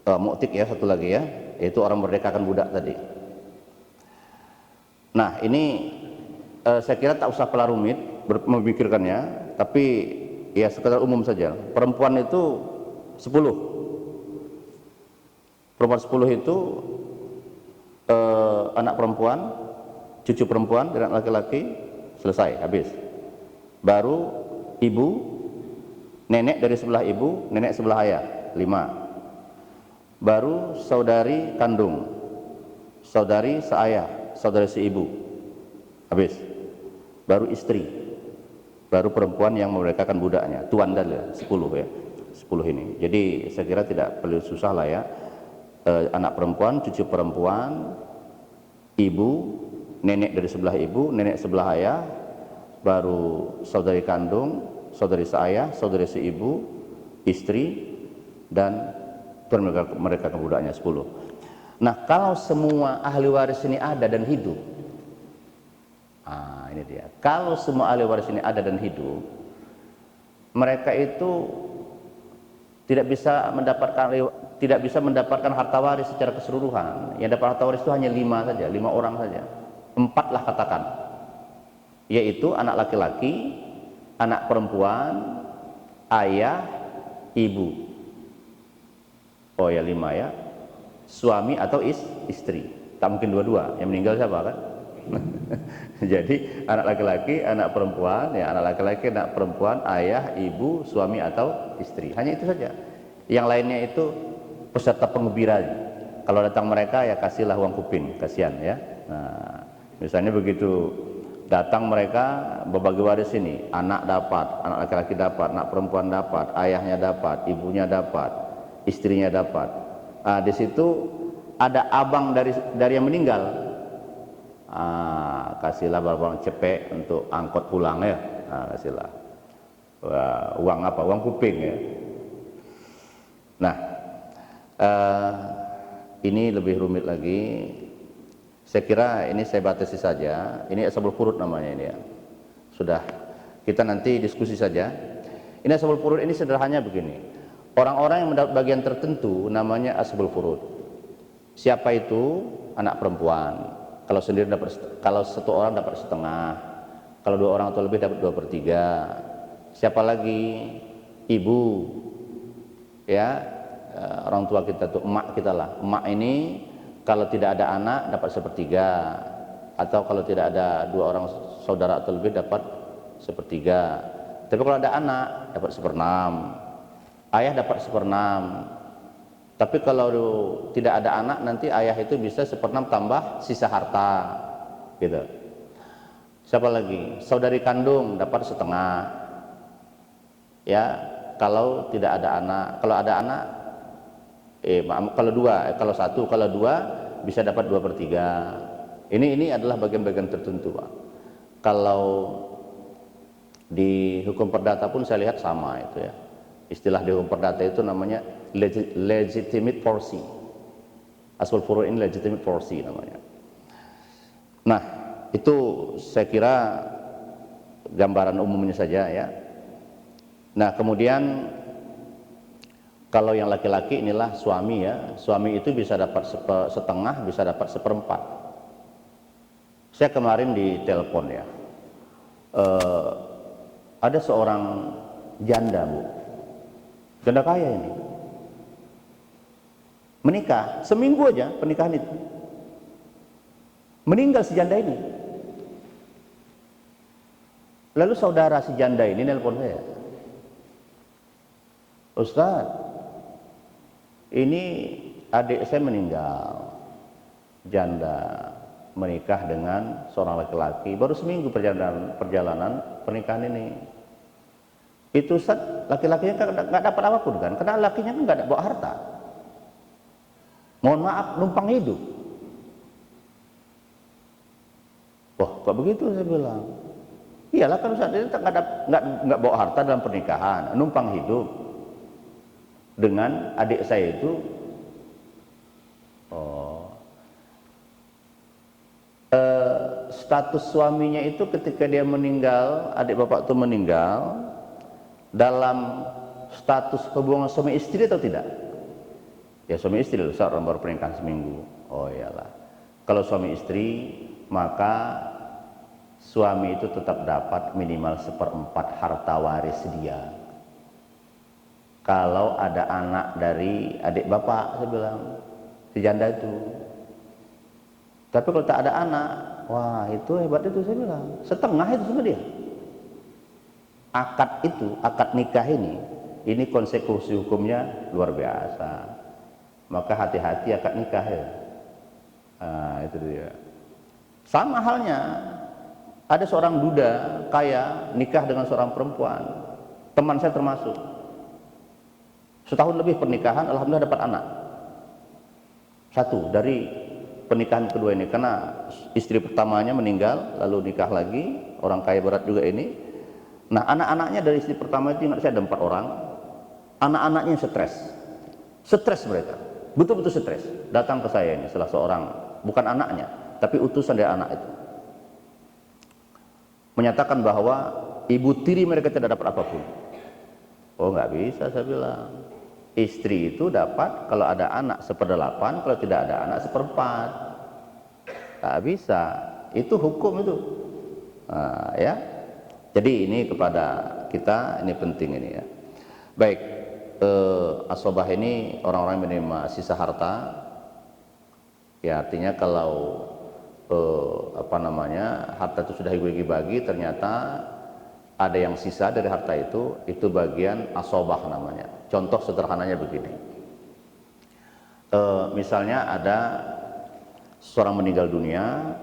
Mu'tik ya, satu lagi ya, yaitu orang merdekakan budak tadi. Nah, ini saya kira tak usah pelah rumit memikirkannya, tapi ya sekedar umum saja. Perempuan itu 10. Perempuan 10 itu anak perempuan, cucu perempuan, dan anak laki-laki, selesai, habis. Baru ibu, nenek dari sebelah ibu, nenek sebelah ayah, 5. Baru saudari kandung, saudari seayah, saudari seibu, habis. Baru istri, baru perempuan yang memerdekakan budaknya, tuan dan 10 ya, 10 ini. Jadi saya kira tidak perlu susah lah ya. Anak perempuan, cucu perempuan, ibu, nenek dari sebelah ibu, nenek sebelah ayah, baru saudari kandung, saudari seayah, saudari seibu, istri, dan tuan mereka budaknya 10. Nah, kalau semua ahli waris ini ada dan hidup, ini dia. Kalau semua ahli waris ini ada dan hidup, mereka itu tidak bisa mendapatkan harta waris secara keseluruhan. Yang dapat harta waris itu hanya 5 saja, 5 orang saja. 4 lah katakan, yaitu anak laki-laki, anak perempuan, ayah, ibu. Oh ya, 5 ya. Suami atau istri. Tak mungkin dua-dua. Yang meninggal siapa kan? Jadi anak laki-laki, anak perempuan, ya anak laki-laki, anak perempuan, ayah, ibu, suami atau istri. Hanya itu saja. Yang lainnya itu peserta pengembira. Kalau datang mereka ya kasihlah uang kuping, kasihan ya. Nah, misalnya begitu datang mereka berbagi waris ini, anak dapat, anak laki-laki dapat, anak perempuan dapat, ayahnya dapat, ibunya dapat, istrinya dapat. Nah, di situ ada abang dari yang meninggal. Kasihlah barang cepek untuk angkot pulang ya. Kasihlah. Wah, uang apa? Uang kuping ya. Nah, ini lebih rumit lagi. Saya kira ini saya batasi saja. Ini asbabul furud namanya ini ya. Sudah, kita nanti diskusi saja. Ini asbabul furud ini sederhananya begini. Orang-orang yang mendapat bagian tertentu namanya asbabul furud. Siapa itu? Anak perempuan. Kalau satu orang dapat setengah. Kalau 2 orang atau lebih dapat 2/3. Siapa lagi? Ibu. Ya, orang tua kita tuh, emak kita lah. Emak ini kalau tidak ada anak dapat 1/3, atau kalau tidak ada 2 orang saudara atau lebih dapat 1/3. Tapi kalau ada anak dapat 1/6, ayah dapat 1/6. Tapi kalau tidak ada anak nanti ayah itu bisa 1/6 tambah sisa harta, gitu. Siapa lagi? Saudari kandung dapat 1/2. Ya, kalau tidak ada anak. Kalau ada anak, kalau 1, kalau 2 bisa dapat 2/3. Ini adalah bagian-bagian tertentu, Pak. Kalau di hukum perdata pun saya lihat sama itu ya. Istilah di hukum perdata itu namanya legitimate porsi. Asbabul furud ini legitimate porsi namanya. Nah, itu saya kira gambaran umumnya saja ya. Nah, kemudian kalau yang laki-laki inilah suami ya. Suami itu bisa dapat setengah, bisa dapat 1/4. Saya kemarin ditelepon ya, eh, ada seorang janda Bu, janda kaya ini, menikah, seminggu aja pernikahan itu, meninggal si janda ini. Lalu saudara si janda ini nelpon saya, Ustaz, ini adik saya meninggal, janda, menikah dengan seorang laki-laki, baru seminggu perjalanan pernikahan ini. Itu Ustaz, laki-lakinya kan nggak dapat apapun kan, karena lakinya kan nggak ada bawa harta. Mohon maaf, numpang hidup. Wah, kok begitu saya bilang. Iyalah kan Ustaz, dia nggak bawa harta dalam pernikahan, numpang hidup dengan adik saya itu. Status suaminya itu ketika dia meninggal, adik bapak itu meninggal, dalam status hubungan suami istri atau tidak? Ya suami istri loh, orang baru pernikahan seminggu. Oh iyalah, kalau suami istri maka suami itu tetap dapat minimal 1/4 harta waris dia. Kalau ada anak dari adik bapak, saya bilang, si janda itu. Tapi kalau tak ada anak, wah itu hebat itu, saya bilang, setengah itu sama dia. Akad itu, akad nikah ini konsekuensi hukumnya luar biasa. Maka hati-hati akad nikah ya. Nah, itu dia. Sama halnya, ada seorang duda kaya nikah dengan seorang perempuan, teman saya termasuk. Setahun lebih pernikahan, alhamdulillah dapat anak. Satu dari pernikahan kedua ini, karena istri pertamanya meninggal lalu nikah lagi, orang kaya berat juga ini. Nah anak-anaknya dari istri pertama itu, ingat saya ada 4 orang, anak-anaknya stres mereka, betul-betul stres, datang ke saya ini salah seorang, bukan anaknya tapi utusan dari anak itu, menyatakan bahwa ibu tiri mereka tidak dapat apapun. Oh nggak bisa, saya bilang, istri itu dapat kalau ada anak 1/8, kalau tidak ada anak 1/4. Tak bisa, itu hukum itu. Nah, ya. Jadi ini kepada kita ini penting ini ya. Baik, asobah ini orang-orang yang menerima sisa harta. Ya artinya kalau harta itu sudah dibagi-bagi, ternyata ada yang sisa dari harta itu bagian asobah namanya. Contoh sederhananya begini, misalnya ada seorang meninggal dunia,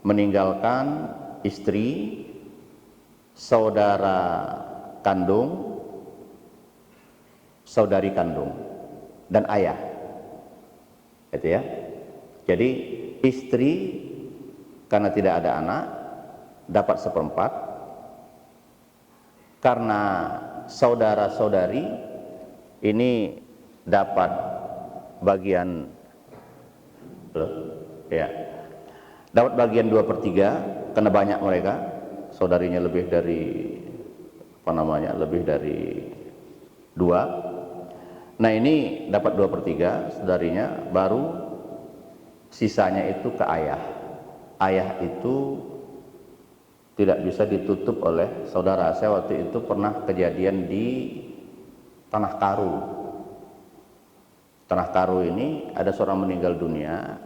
meninggalkan istri, saudara kandung, saudari kandung, dan ayah, itu ya. Jadi istri karena tidak ada anak dapat 1/4, karena saudara-saudari ini dapat bagian ya, dapat bagian 2/3 karena banyak mereka, saudarinya lebih dari lebih dari 2. Nah ini dapat 2/3 saudarinya, baru sisanya itu ke ayah. Ayah itu tidak bisa ditutup oleh saudara. Saya waktu itu pernah kejadian di Tanah Karu. Tanah Karu ini ada seorang meninggal dunia,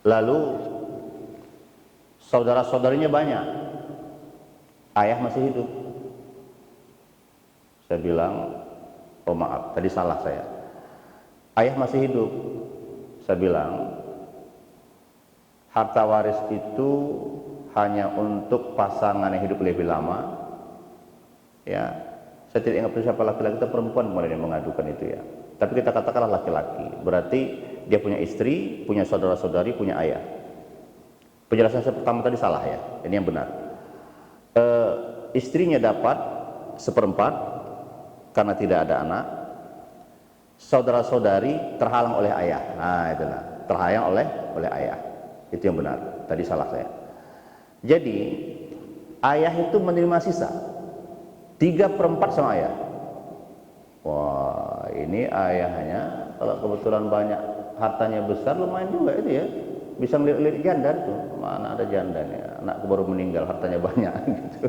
lalu saudara-saudarinya banyak, ayah masih hidup. Saya bilang, oh maaf, tadi salah saya, ayah masih hidup. Saya bilang, harta waris itu hanya untuk pasangan yang hidup lebih lama. Ya, saya tidak ingat siapa laki-laki atau perempuan kemarin yang mengadukan itu ya. Tapi kita katakanlah laki-laki, berarti dia punya istri, punya saudara-saudari, punya ayah. Penjelasan saya pertama tadi salah ya, ini yang benar. Istrinya dapat 1/4 karena tidak ada anak, saudara-saudari terhalang oleh ayah. Nah itulah, terhalang oleh ayah. Itu yang benar, tadi salah saya. Jadi ayah itu menerima sisa 3/4 sama ayah. Wah ini ayahnya kalau kebetulan banyak, hartanya besar, lumayan juga itu ya, bisa ngelirik janda itu, mana ada jandanya, anakku baru meninggal, hartanya banyak gitu.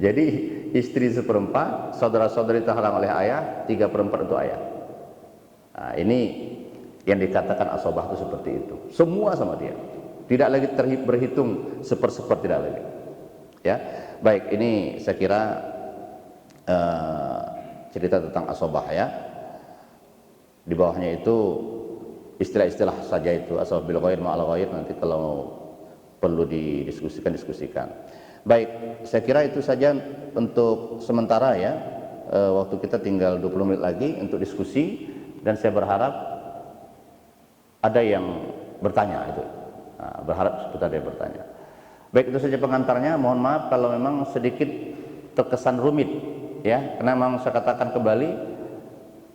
Jadi istri 1/4, saudara-saudari terhalang oleh ayah, 3/4 untuk ayah. Nah, ini yang dikatakan asobah itu seperti itu. Semua sama dia. Tidak lagi berhitung seper-seper, tidak lagi. Ya, baik, ini saya kira cerita tentang asobah ya. Di bawahnya itu istilah-istilah saja itu, asal bil ghair ma'al ghair, nanti kalau perlu diskusikan. Baik, saya kira itu saja untuk sementara ya. Waktu kita tinggal 20 menit lagi untuk diskusi, dan saya berharap ada yang bertanya itu. Nah, berharap seputar ada yang bertanya. Baik, itu saja pengantarnya. Mohon maaf kalau memang sedikit terkesan rumit ya, karena memang saya katakan kembali,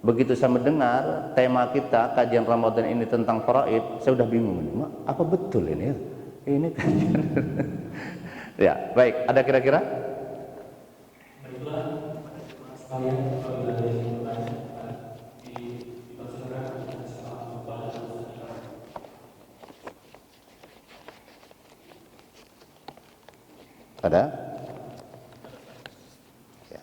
begitu saya mendengar tema kita kajian Ramadan ini tentang faraid, saya udah bingung ini, apa betul ini? Ini kajian. Ya, baik, ada kira-kira? Baiklah, sekalian apabila ada yang bertanya dipersilakan kepada Ada? Ya.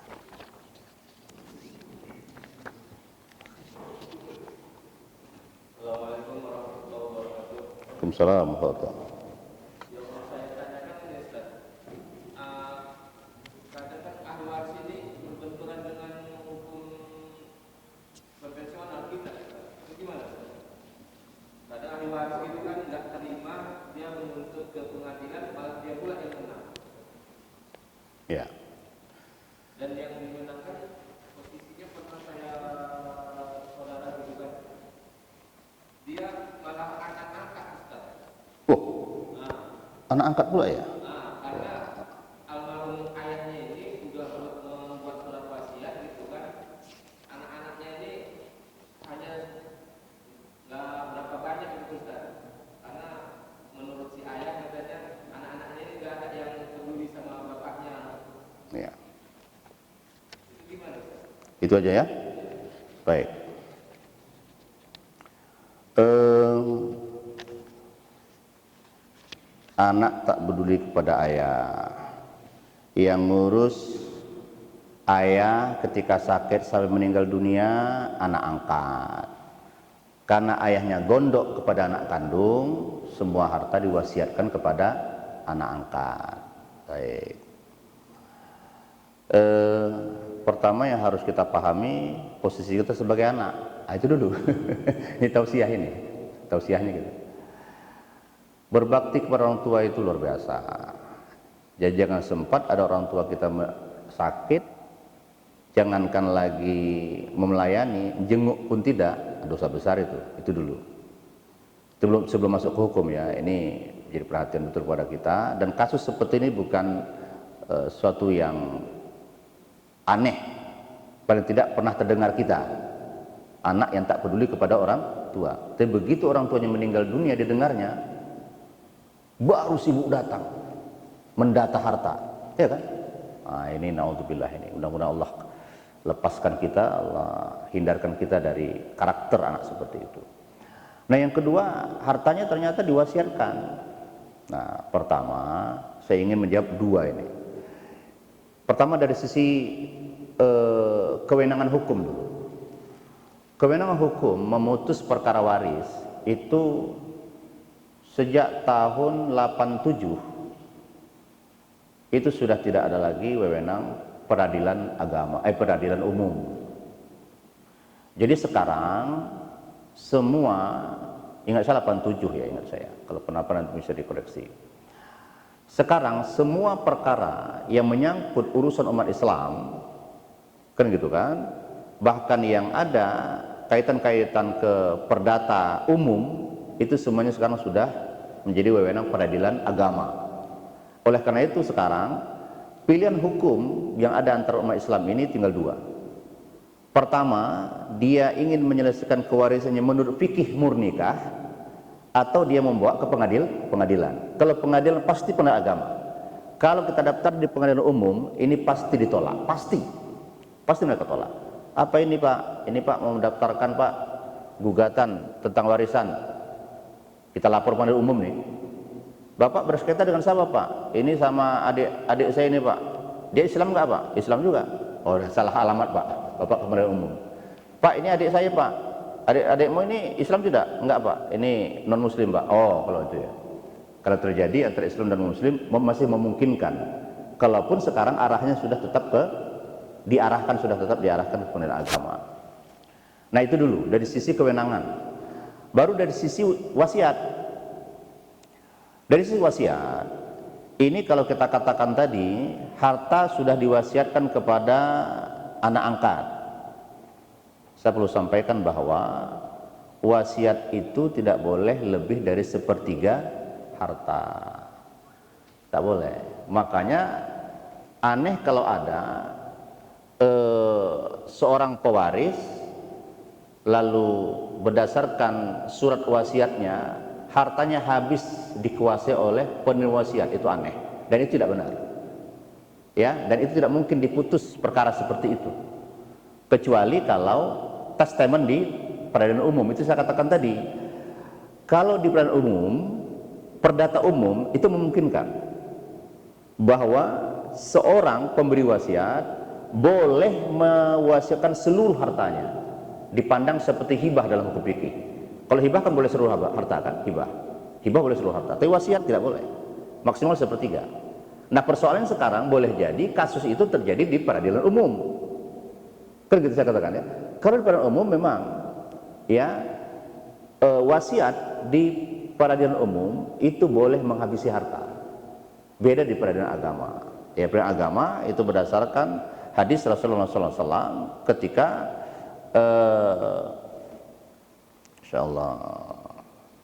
Assalamualaikum warahmatullahi wabarakatuh. Waalaikumsalam warahmatullahi wabarakatuh. Yang mau saya tanyakan ini Ustaz, kadang kan ahli waris ini berbenturan dengan hukum konvensional kita, itu gimana Ustaz? Kadang ahli waris itu kan nggak terima, dia menuntut ke pengadilan, malah dia pula yang menang. Ya. Dan yang dimenangkan posisinya pernah saya saudara gitu kan, dia malah anak angkat Ustaz. Oh, anak angkat pula ya? Karena almarhum ayahnya ini sudah membuat surat wasiat gitu kan, anak-anaknya ini hanya nggak berapa banyak gitu Ustaz. Karena menurut si ayah katanya anak-anaknya ini nggak ada yang peduli sama bapaknya. Ya. Itu gimana Ustaz? Itu aja ya? Baik. Anak tak peduli kepada ayah. Yang ngurus ayah ketika sakit sampai meninggal dunia anak angkat. Karena ayahnya gondok kepada anak kandung, semua harta diwasiatkan kepada anak angkat. Baik. Pertama yang harus kita pahami posisi kita sebagai anak. Nah, itu dulu. Ini tausiah ini. Tausiahnya gitu. Berbakti kepada orang tua itu luar biasa. Jadi jangan sempat ada orang tua kita sakit, jangankan lagi melayani, jenguk pun tidak, dosa besar itu dulu. Sebelum masuk ke hukum ya, ini jadi perhatian betul kepada kita. Dan kasus seperti ini bukan suatu yang aneh, paling tidak pernah terdengar kita. Anak yang tak peduli kepada orang tua. Tapi begitu orang tuanya meninggal dunia, didengarnya, baru sibuk datang mendata harta, ya kan? Nah, ini naudzubillah ini. Mudah-mudahan Allah lepaskan kita, Allah hindarkan kita dari karakter anak seperti itu. Nah, yang kedua, hartanya ternyata diwasiatkan. Nah, pertama saya ingin menjawab dua ini. Pertama dari sisi kewenangan hukum dulu. Kewenangan hukum memutus perkara waris itu sejak tahun 87 itu sudah tidak ada lagi wewenang peradilan agama, peradilan umum. Jadi sekarang semua, ingat saya 87 ya, ingat saya, kalau pernah bisa dikoreksi. Sekarang semua perkara yang menyangkut urusan umat Islam, kan gitu kan, bahkan yang ada kaitan-kaitan ke perdata umum, itu semuanya sekarang sudah menjadi wewenang peradilan agama. Oleh karena itu sekarang pilihan hukum yang ada antara umat Islam ini tinggal dua. Pertama, dia ingin menyelesaikan kewarisannya menurut fikih murnikah, atau dia membawa ke pengadilan. Kalau pengadilan pasti pengadilan agama. Kalau kita daftar di pengadilan umum, ini pasti ditolak, pasti mereka tolak. Apa ini Pak? Ini Pak mau mendaftarkan Pak gugatan tentang warisan. Kita lapor pengadilan umum nih. Bapak bersengketa dengan siapa Pak? Ini sama adik saya ini Pak. Dia Islam nggak Pak? Islam juga. Oh salah alamat Pak. Bapak ke pengadilan umum. Pak ini adik saya Pak. Adik-adikmu ini Islam tidak? Enggak Pak. Ini non Muslim Pak. Oh kalau itu ya. Kalau terjadi antara Islam dan Muslim masih memungkinkan. Kalaupun sekarang arahnya sudah tetap diarahkan ke pengadilan agama. Nah itu dulu dari sisi kewenangan. Baru dari sisi wasiat. Dari sisi wasiat, ini kalau kita katakan tadi, harta sudah diwasiatkan kepada anak angkat. Saya perlu sampaikan bahwa wasiat itu tidak boleh lebih dari 1/3 harta. Tak boleh. Makanya aneh kalau ada seorang pewaris lalu berdasarkan surat wasiatnya hartanya habis dikuasai oleh penerima wasiat, itu aneh dan itu tidak benar. Ya, dan itu tidak mungkin diputus perkara seperti itu. Kecuali kalau testament di peradilan umum, itu saya katakan tadi. Kalau di peradilan umum, perdata umum itu memungkinkan bahwa seorang pemberi wasiat boleh mewasiatkan seluruh hartanya, dipandang seperti hibah dalam hukum fikih. Kalau hibah kan boleh seluruh harta kan, hibah boleh seluruh harta, tapi wasiat tidak boleh, maksimal 1/3. Nah persoalan sekarang boleh jadi kasus itu terjadi di peradilan umum, kan gitu saya katakan ya. Kalau di peradilan umum memang ya wasiat di peradilan umum itu boleh menghabisi harta, beda di peradilan agama. Ya peradilan agama itu berdasarkan hadis Rasulullah SAW ketika insyaallah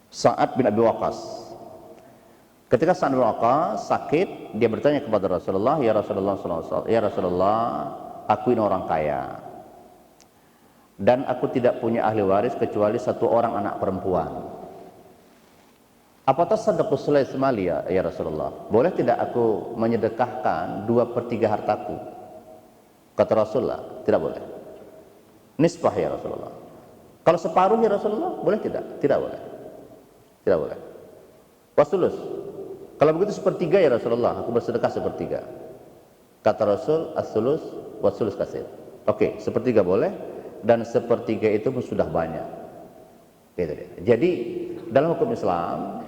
Sa'ad bin Abi Waqqas. Ketika Sa'ad bin Abi Waqqas sakit, dia bertanya kepada Rasulullah, ya Rasulullah SAW, ya Rasulullah, aku ini orang kaya dan aku tidak punya ahli waris kecuali 1 orang anak perempuan. Apa tasaddaqu sulaits mali ya Rasulullah? Boleh tidak aku menyedekahkan 2/3 hartaku? Kata Rasulullah, tidak boleh. Nisbah ya Rasulullah. Kalau separuh ya Rasulullah, boleh tidak? Tidak boleh. Tidak boleh. Wasulus. Kalau begitu 1/3 ya Rasulullah, aku bersedekah 1/3. Kata Rasul, as-sulus wasulus kasir. Oke, 1/3 boleh dan 1/3 itu pun sudah banyak. Gitu dia. Jadi dalam hukum Islam,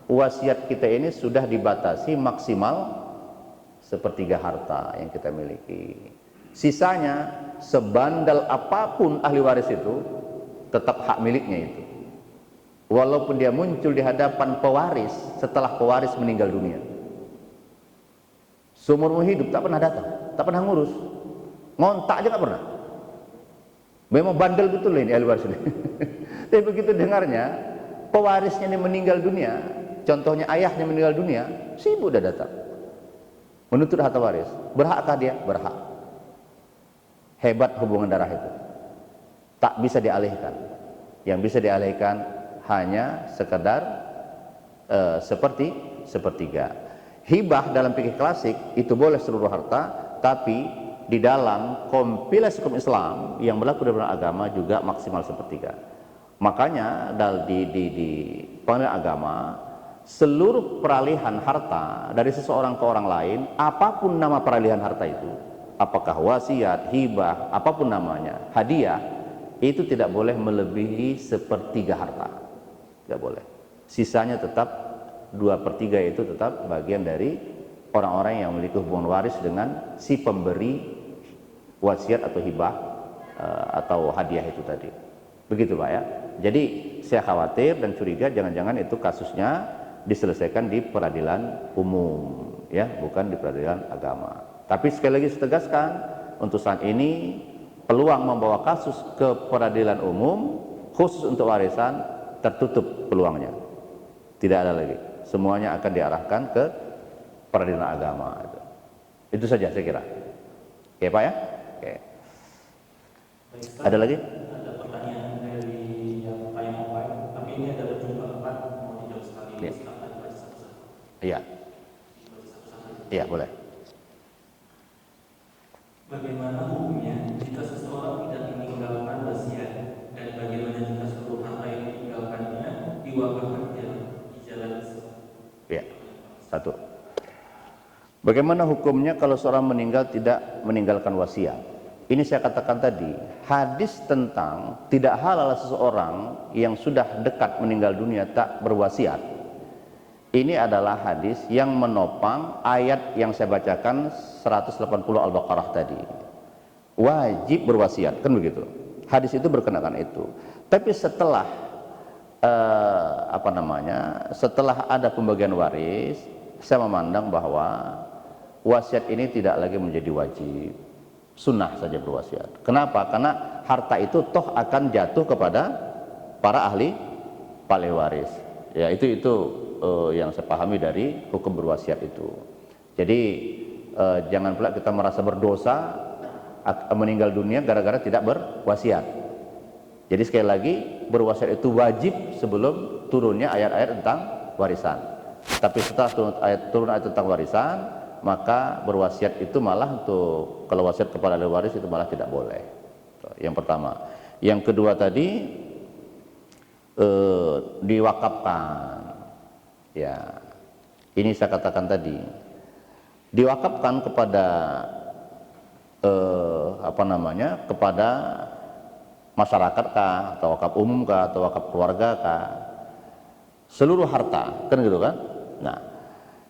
wasiat kita ini sudah dibatasi maksimal 1/3 harta yang kita miliki. Sisanya sebandel apapun ahli waris itu tetap hak miliknya itu, walaupun dia muncul di hadapan pewaris setelah pewaris meninggal dunia. Seumur hidup tak pernah datang, tak pernah ngurus, ngontak aja tak pernah. Memang bandel betul ini ahli waris ini. Tapi begitu dengarnya pewarisnya ini meninggal dunia, contohnya ayahnya meninggal dunia, sibuk udah datang menuntut harta waris. Berhakkah dia? Berhak. Hebat hubungan darah itu, tak bisa dialihkan. Yang bisa dialihkan hanya sekedar seperti 1/3. Hibah dalam fikih klasik itu boleh seluruh harta, tapi di dalam kompilasi hukum Islam yang berlaku dalam agama juga maksimal 1/3. Makanya di pengadilan agama, seluruh peralihan harta dari seseorang ke orang lain, apapun nama peralihan harta itu, apakah wasiat, hibah, apapun namanya, hadiah, itu tidak boleh melebihi 1/3 harta, tidak boleh. Sisanya tetap 2/3 itu tetap bagian dari orang-orang yang memiliki hubungan waris dengan si pemberi wasiat atau hibah atau hadiah itu tadi. Begitu Pak ya. Jadi saya khawatir dan curiga jangan-jangan itu kasusnya diselesaikan di peradilan umum ya, bukan di peradilan agama. Tapi sekali lagi saya tegaskan, untuk saat ini peluang membawa kasus ke peradilan umum khusus untuk warisan tertutup peluangnya. Tidak ada lagi. Semuanya akan diarahkan ke peradilan agama. Itu saja saya kira. Oke Pak ya? Oke. Ada lagi? Ada pertanyaan dari yang Pak yang mobile, tapi ini ada berjumlah 4, mau dijawab sekali. Ya. Silakan dibaca satu-satu. Iya. Dibaca satu-satu. Iya, boleh. Bagaimana hukumnya jika seseorang tidak meninggalkan wasiat, dan bagaimana jika seluruh harta yang ditinggalkannya diwakafkan di jalan Satu. Bagaimana hukumnya kalau seorang meninggal tidak meninggalkan wasiat? Ini saya katakan tadi, hadis tentang tidak halal seseorang yang sudah dekat meninggal dunia tak berwasiat. Ini adalah hadis yang menopang ayat yang saya bacakan 180 Al-Baqarah tadi. Wajib berwasiat, kan begitu. Hadis itu berkenakan itu. Tapi setelah setelah ada pembagian waris, saya memandang bahwa wasiat ini tidak lagi menjadi wajib, sunnah saja berwasiat. Kenapa? Karena harta itu toh akan jatuh kepada para ahli waris. Ya, itu yang saya pahami dari hukum berwasiat itu. Jadi jangan pula kita merasa berdosa meninggal dunia gara-gara tidak berwasiat. Jadi sekali lagi, berwasiat itu wajib sebelum turunnya ayat-ayat tentang warisan. Tapi setelah turun ayat tentang warisan, maka berwasiat itu malah untuk, kalau wasiat kepada ahli waris itu malah tidak boleh. Yang pertama. Yang kedua tadi, diwakafkan. Ya, ini saya katakan tadi, diwakafkan kepada kepada masyarakat kah, atau wakaf umum kah, atau wakaf keluarga kah, seluruh harta, kan gitu kan. Nah,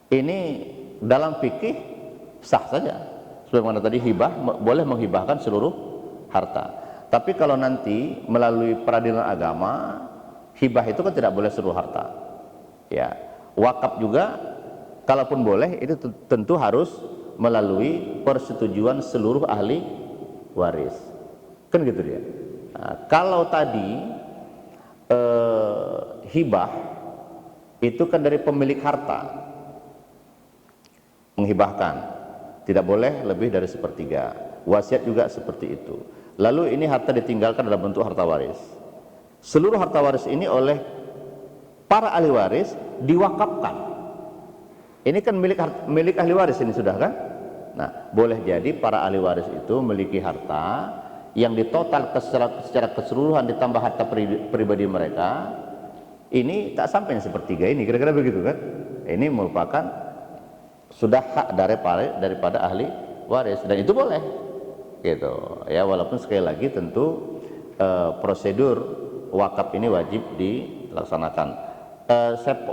ini dalam fikih sah saja, sebagaimana tadi hibah boleh menghibahkan seluruh harta. Tapi kalau nanti melalui peradilan agama, hibah itu kan tidak boleh seluruh harta. Ya, wakaf juga kalaupun boleh itu tentu harus melalui persetujuan seluruh ahli waris, kan gitu dia. Nah, kalau tadi hibah itu kan dari pemilik harta menghibahkan, tidak boleh lebih dari sepertiga. Wasiat juga seperti itu. Lalu ini harta ditinggalkan dalam bentuk harta waris. Seluruh harta waris ini oleh para ahli waris diwakafkan. Ini kan milik ahli waris ini sudah kan. Nah, boleh jadi para ahli waris itu memiliki harta yang ditotal secara keseluruhan ditambah harta pribadi mereka, ini tak sampai sepertiga ini, kira-kira begitu kan. Ini merupakan sudah hak daripada ahli waris, dan itu boleh gitu ya, walaupun sekali lagi tentu prosedur wakaf ini wajib dilaksanakan.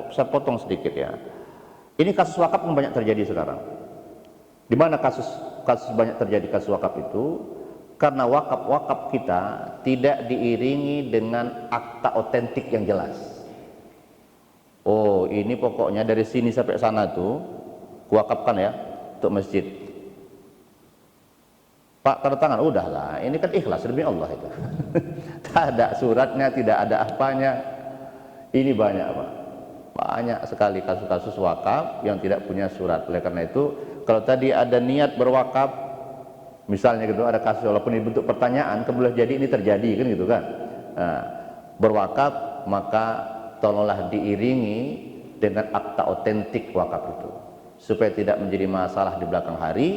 Saya potong sedikit ya. Ini kasus wakaf yang banyak terjadi sekarang. Di mana kasus banyak terjadi kasus wakaf itu? Karena wakaf kita tidak diiringi dengan akta otentik yang jelas. Oh, ini pokoknya dari sini sampai sana tuh kuwakafkan ya untuk masjid. Pak, tanda tangan, udahlah, ini kan ikhlas demi Allah itu. Tak ada suratnya, tidak ada apanya. Ini banyak Pak, banyak sekali kasus-kasus wakaf yang tidak punya surat. Oleh karena itu, kalau tadi ada niat berwakaf, misalnya gitu, ada kasus walaupun ini bentuk pertanyaan, boleh jadi ini terjadi kan gitu kan. Nah, berwakaf maka tolonglah diiringi dengan akta otentik wakaf itu, supaya tidak menjadi masalah di belakang hari,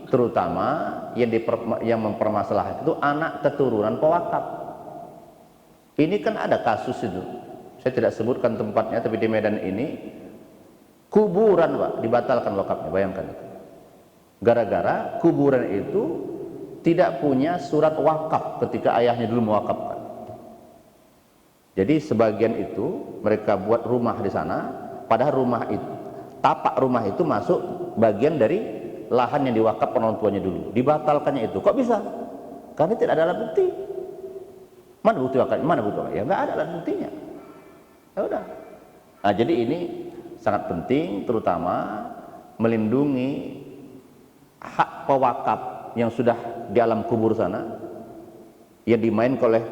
terutama yang mempermasalahkan itu anak keturunan pewakaf. Ini kan ada kasus itu, saya tidak sebutkan tempatnya, tapi di Medan ini kuburan Pak dibatalkan wakafnya, bayangkan itu. Gara-gara kuburan itu tidak punya surat wakaf ketika ayahnya dulu mewakafkan. Jadi sebagian itu mereka buat rumah di sana, padahal rumah itu, tapak rumah itu masuk bagian dari lahan yang diwakafkan orang tuanya dulu. Dibatalkannya itu, kok bisa? Karena tidak ada alat bukti. Mana bukti wakaf? Mana bukti wakaf? Ya nggak ada alat buktinya. Ya udah. Nah, jadi ini sangat penting, terutama melindungi hak pewakaf yang sudah di alam kubur sana, yang dimainkan oleh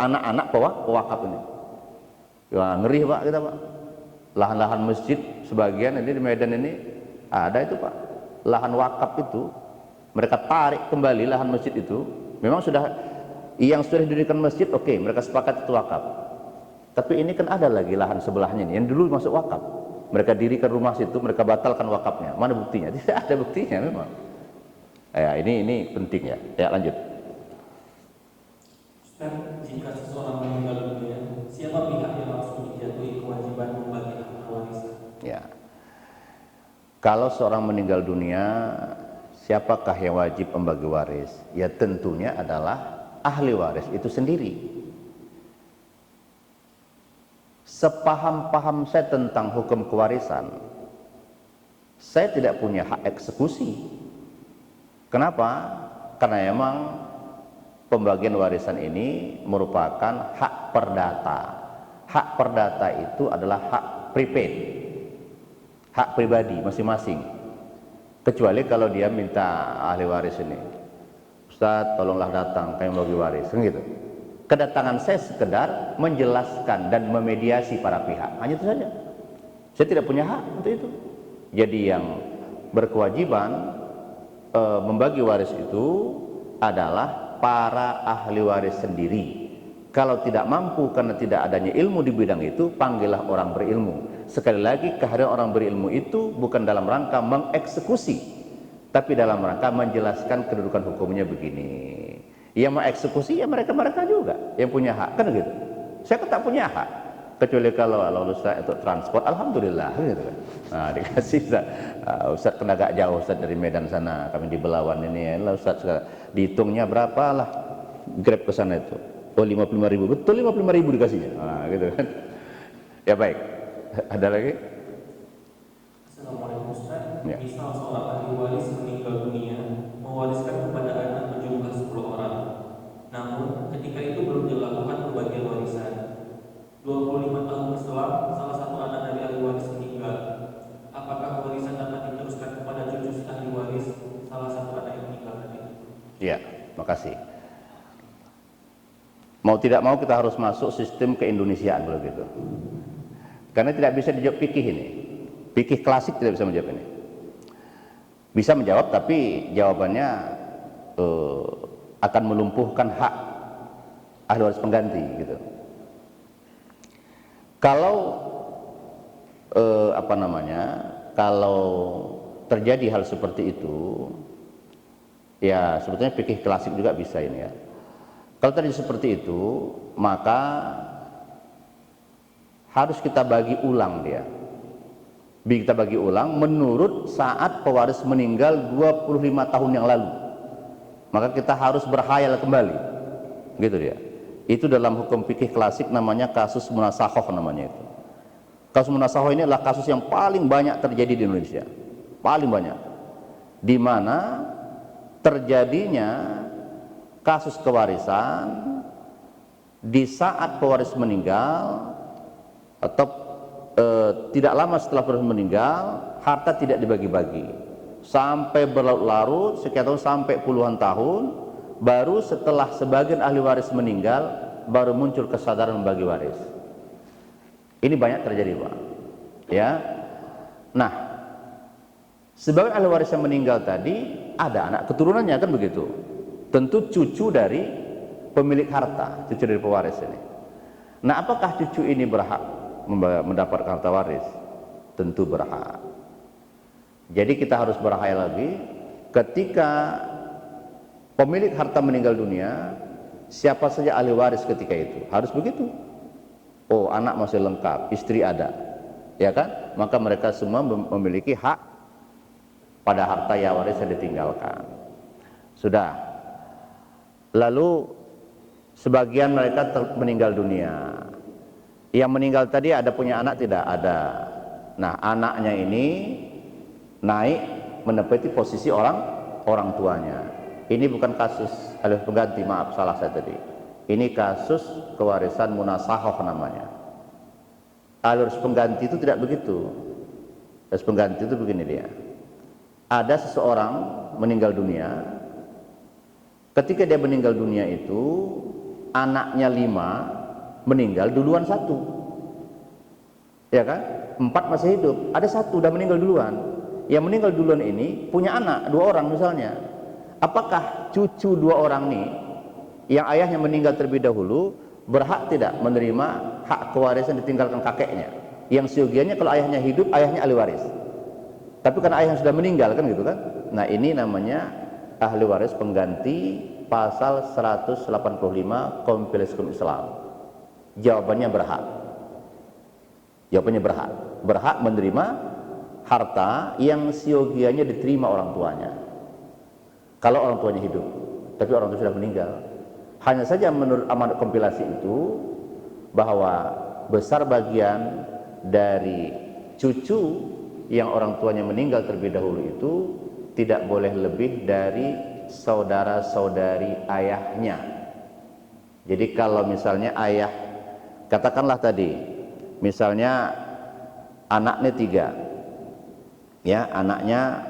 anak-anak pewakaf ini. Ya, ngeri Pak kita Pak. Lahan-lahan masjid sebagian ini di Medan ini ada itu Pak. Lahan wakaf itu mereka tarik kembali lahan masjid itu. Memang sudah yang sudah didirikan masjid, oke, mereka sepakat itu wakaf. Tapi ini kan ada lagi lahan sebelahnya nih yang dulu masuk wakaf. Mereka dirikan rumah situ, mereka batalkan wakafnya. Mana buktinya? Tidak ada buktinya memang. Ya, ini penting ya. Ya, lanjut. Dan jika seseorang meninggal dunia, siapa pihak yang harus dijatuhi kewajiban membagi harta warisan? Ya. Kalau seorang meninggal dunia, siapakah yang wajib membagi waris? Ya tentunya adalah ahli waris itu sendiri. Sepaham-paham saya tentang hukum kewarisan, saya tidak punya hak eksekusi. Kenapa? Karena memang pembagian warisan ini merupakan hak perdata. Hak perdata itu adalah hak prepaid, hak pribadi masing-masing. Kecuali kalau dia minta ahli waris ini, Ustadz tolonglah datang, kami bagi waris, kan gitu. Kedatangan saya sekedar menjelaskan dan memediasi para pihak, hanya itu saja. Saya tidak punya hak untuk itu. Jadi yang berkewajiban membagi waris itu adalah para ahli waris sendiri. Kalau tidak mampu karena tidak adanya ilmu di bidang itu, panggillah orang berilmu. Sekali lagi, kehadiran orang berilmu itu bukan dalam rangka mengeksekusi, tapi dalam rangka menjelaskan kedudukan hukumnya begini. Yang mengeksekusi ya mereka-mereka juga yang punya hak, kan gitu. Saya tak punya hak, kecuali kalau Ustaz untuk transport, alhamdulillah gitu kan. Nah, dikasih Ustaz kena agak jauh Ustaz dari Medan sana, kami di Belawan ini ya. Ustaz dihitungnya berapa lah Grab ke sana itu. Oh 55.000, betul 55.000 dikasihnya. Nah, gitu kan. Ya baik. Ada lagi? Assalamualaikum Ustaz. Ya. Misal seorang ahli waris meninggal dunia, mewariskan kepada anak berjumlah 10 orang. Namun ketika itu belum dilakukan pembagian warisan. 25 tahun berselang, salah satu anak dari ahli waris meninggal. Apakah warisan dapat diteruskan kepada cucu si ahli waris salah satu anak yang meninggal tadi? Ya, makasih. Mau tidak mau kita harus masuk sistem keindonesiaan kalau gitu. Karena tidak bisa dijawab fikih ini. Fikih klasik tidak bisa menjawab ini. Bisa menjawab tapi jawabannya akan melumpuhkan hak ahli waris pengganti gitu. Kalau kalau terjadi hal seperti itu, ya sebetulnya fikih klasik juga bisa ini ya. Kalau terjadi seperti itu, maka harus kita bagi ulang dia. Kita bagi ulang menurut saat pewaris meninggal 25 tahun yang lalu. Maka kita harus berhayal kembali. Gitu dia. Itu dalam hukum fikih klasik namanya kasus munasakhoh namanya itu. Kasus munasakhoh ini adalah kasus yang paling banyak terjadi di Indonesia. Paling banyak. Di mana terjadinya kasus kewarisan di saat pewaris meninggal atau tidak lama setelah pewaris meninggal, harta tidak dibagi-bagi sampai berlarut-larut sekian tahun, sampai puluhan tahun, baru setelah sebagian ahli waris meninggal baru muncul kesadaran membagi waris. Ini banyak terjadi, Pak. Ya. Nah, sebagian ahli waris yang meninggal tadi ada anak keturunannya, kan begitu. Tentu cucu dari pemilik harta, cucu dari pewaris ini. Nah, apakah cucu ini berhak mendapat harta waris? Tentu berhak. Jadi kita harus berhayal lagi, ketika pemilik harta meninggal dunia, siapa saja ahli waris ketika itu? Harus begitu. Oh, anak masih lengkap, istri ada, ya kan? Maka mereka semua memiliki hak pada harta ya waris yang ditinggalkan. Sudah. Lalu sebagian mereka meninggal dunia. Yang meninggal tadi ada punya anak? Tidak ada. Nah, anaknya ini naik menempati posisi orang tuanya. Ini bukan kasus ahli pengganti, maaf salah saya tadi. Ini kasus kewarisan munasakhoh namanya. Ahli waris pengganti itu tidak begitu. Waris pengganti itu begini dia. Ada seseorang meninggal dunia. Ketika dia meninggal dunia itu, anaknya 5 meninggal duluan 1, ya kan? 4 masih hidup, ada 1 udah meninggal duluan. Yang meninggal duluan ini punya anak 2 orang misalnya. Apakah cucu 2 orang nih, yang ayahnya meninggal terlebih dahulu, berhak tidak menerima hak kewarisan ditinggalkan kakeknya? Yang seyogianya kalau ayahnya hidup, ayahnya ahli waris. Tapi karena ayahnya sudah meninggal, kan gitu kan? Nah, ini namanya ahli waris pengganti, pasal 185 Kompilasi Hukum Islam. Jawabannya berhak. Jawabannya berhak. Berhak menerima harta yang siogianya diterima orang tuanya. Kalau orang tuanya hidup, tapi orang tua sudah meninggal. Hanya saja menurut amanat kompilasi itu bahwa besar bagian dari cucu yang orang tuanya meninggal terlebih dahulu itu tidak boleh lebih dari saudara-saudari ayahnya. Jadi kalau misalnya ayah, katakanlah tadi, misalnya anaknya 3, ya anaknya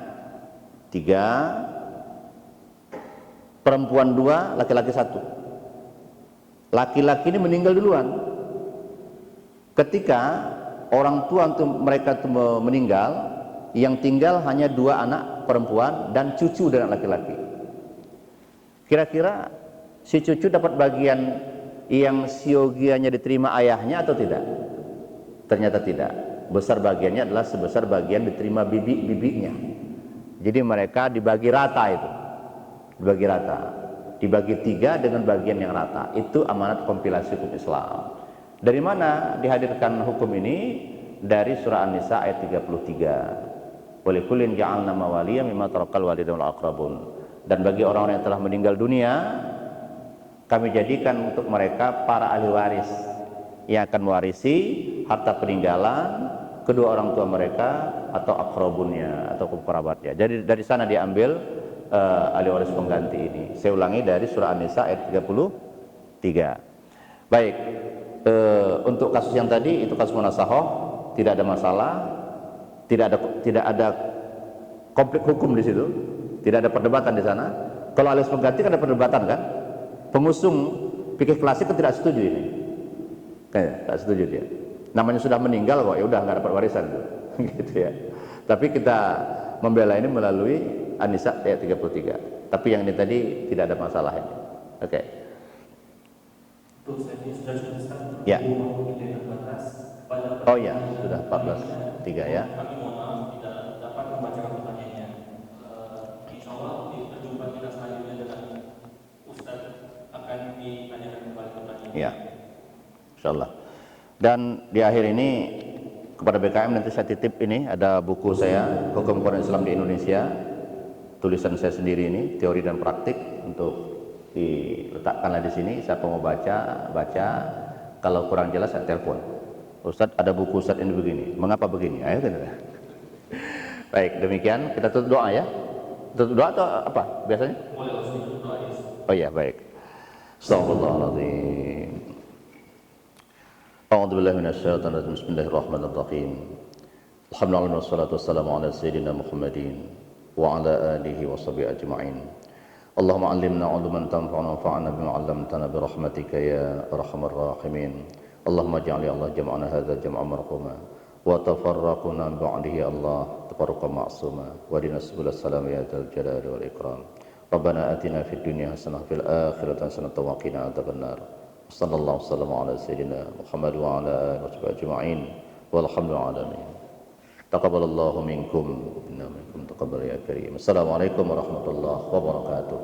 3, perempuan 2, laki-laki 1. Laki-laki ini meninggal duluan. Ketika orang tua untuk mereka itu meninggal, yang tinggal hanya 2 anak perempuan dan cucu dan laki-laki. Kira-kira si cucu dapat bagian yang siogianya diterima ayahnya atau tidak? Ternyata tidak. Besar bagiannya adalah sebesar bagian diterima bibi-bibinya. Jadi mereka dibagi rata itu. Dibagi rata. Dibagi 3 dengan bagian yang rata. Itu amanat kompilasi hukum Islam. Dari mana dihadirkan hukum ini? Dari surah An-Nisa ayat 33. Walikullin ja'alna mawaliya mimma tarakal walidain wal aqrabun. Dan bagi orang-orang yang telah meninggal dunia, kami jadikan untuk mereka para ahli waris yang akan mewarisi harta peninggalan kedua orang tua mereka atau akrabunnya atau kerabatnya. Jadi dari sana diambil ahli waris pengganti ini. Saya ulangi dari surah An-Nisa ayat 33. Baik, untuk kasus yang tadi itu kasus munasahoh, tidak ada masalah, tidak ada konflik hukum di situ, tidak ada perdebatan di sana. Kalau ahli waris pengganti kan ada perdebatan kan? Pengusung fikih klasik kan tidak setuju ini. Tidak setuju dia. Namanya sudah meninggal kok, ya udah nggak dapat warisan gitu ya. Tapi kita membela ini melalui An-Nisa ayat 33. Tapi yang ini tadi tidak ada masalah ini. Oke. Untuk saya sudah jelaskan. Ya. Terbatas pada Oh ya, sudah 14.3 ya. Kami mohon maaf tidak dapat membacakan pertanyaannya. Insya Allah di perjumpaan kita selanjutnya dengan Ustaz akan ditanyakan kembali pertanyaannya. Ya. Insyaallah. Dan di akhir ini kepada BKM nanti saya titip ini ada buku saya Hukum Quran Islam di Indonesia, tulisan saya sendiri ini, teori dan praktik, untuk diletakkanlah di sini. Siapa mau baca, kalau kurang jelas saya telepon. Ustadz ada buku Ustadz ini begini, mengapa begini? Ayo gitu. Baik, demikian kita tutup doa ya. Tutup doa atau apa biasanya? Boleh Ustaz doa ya. Oh iya, baik. Astagfirullahaladzim. A'udzubillahi minasyaitonir rajim. Bismillahirrahmanirrahim. Alhamdulillah wassalatu wassalamu ala sayyidina Muhammadin wa ala alihi wa sahbihi ajma'in. Allahumma 'allimna 'ilman tanfa'una wanfa'na bima 'allamtana bi rahmatika ya arhamar rahimin. Allahumma ij'al ya Allah jam'ana hadza jam'an marhuma wa tafarraquna ba'dihi ya Allah tafarruqan ma'suma wa dina subul salam ya dzal jalali wal ikram. Rabbana atina fid dunya hasanah fil akhirati hasanah wa qina adzabannar. Sallallahu wasallam ala sayyidina Muhammad wa ala alihi wa ajma'in walhamdulillahi alamin. Taqabbalallahu minkum inna minkum taqabbal ya karim. Assalamualaikum warahmatullahi wabarakatuh.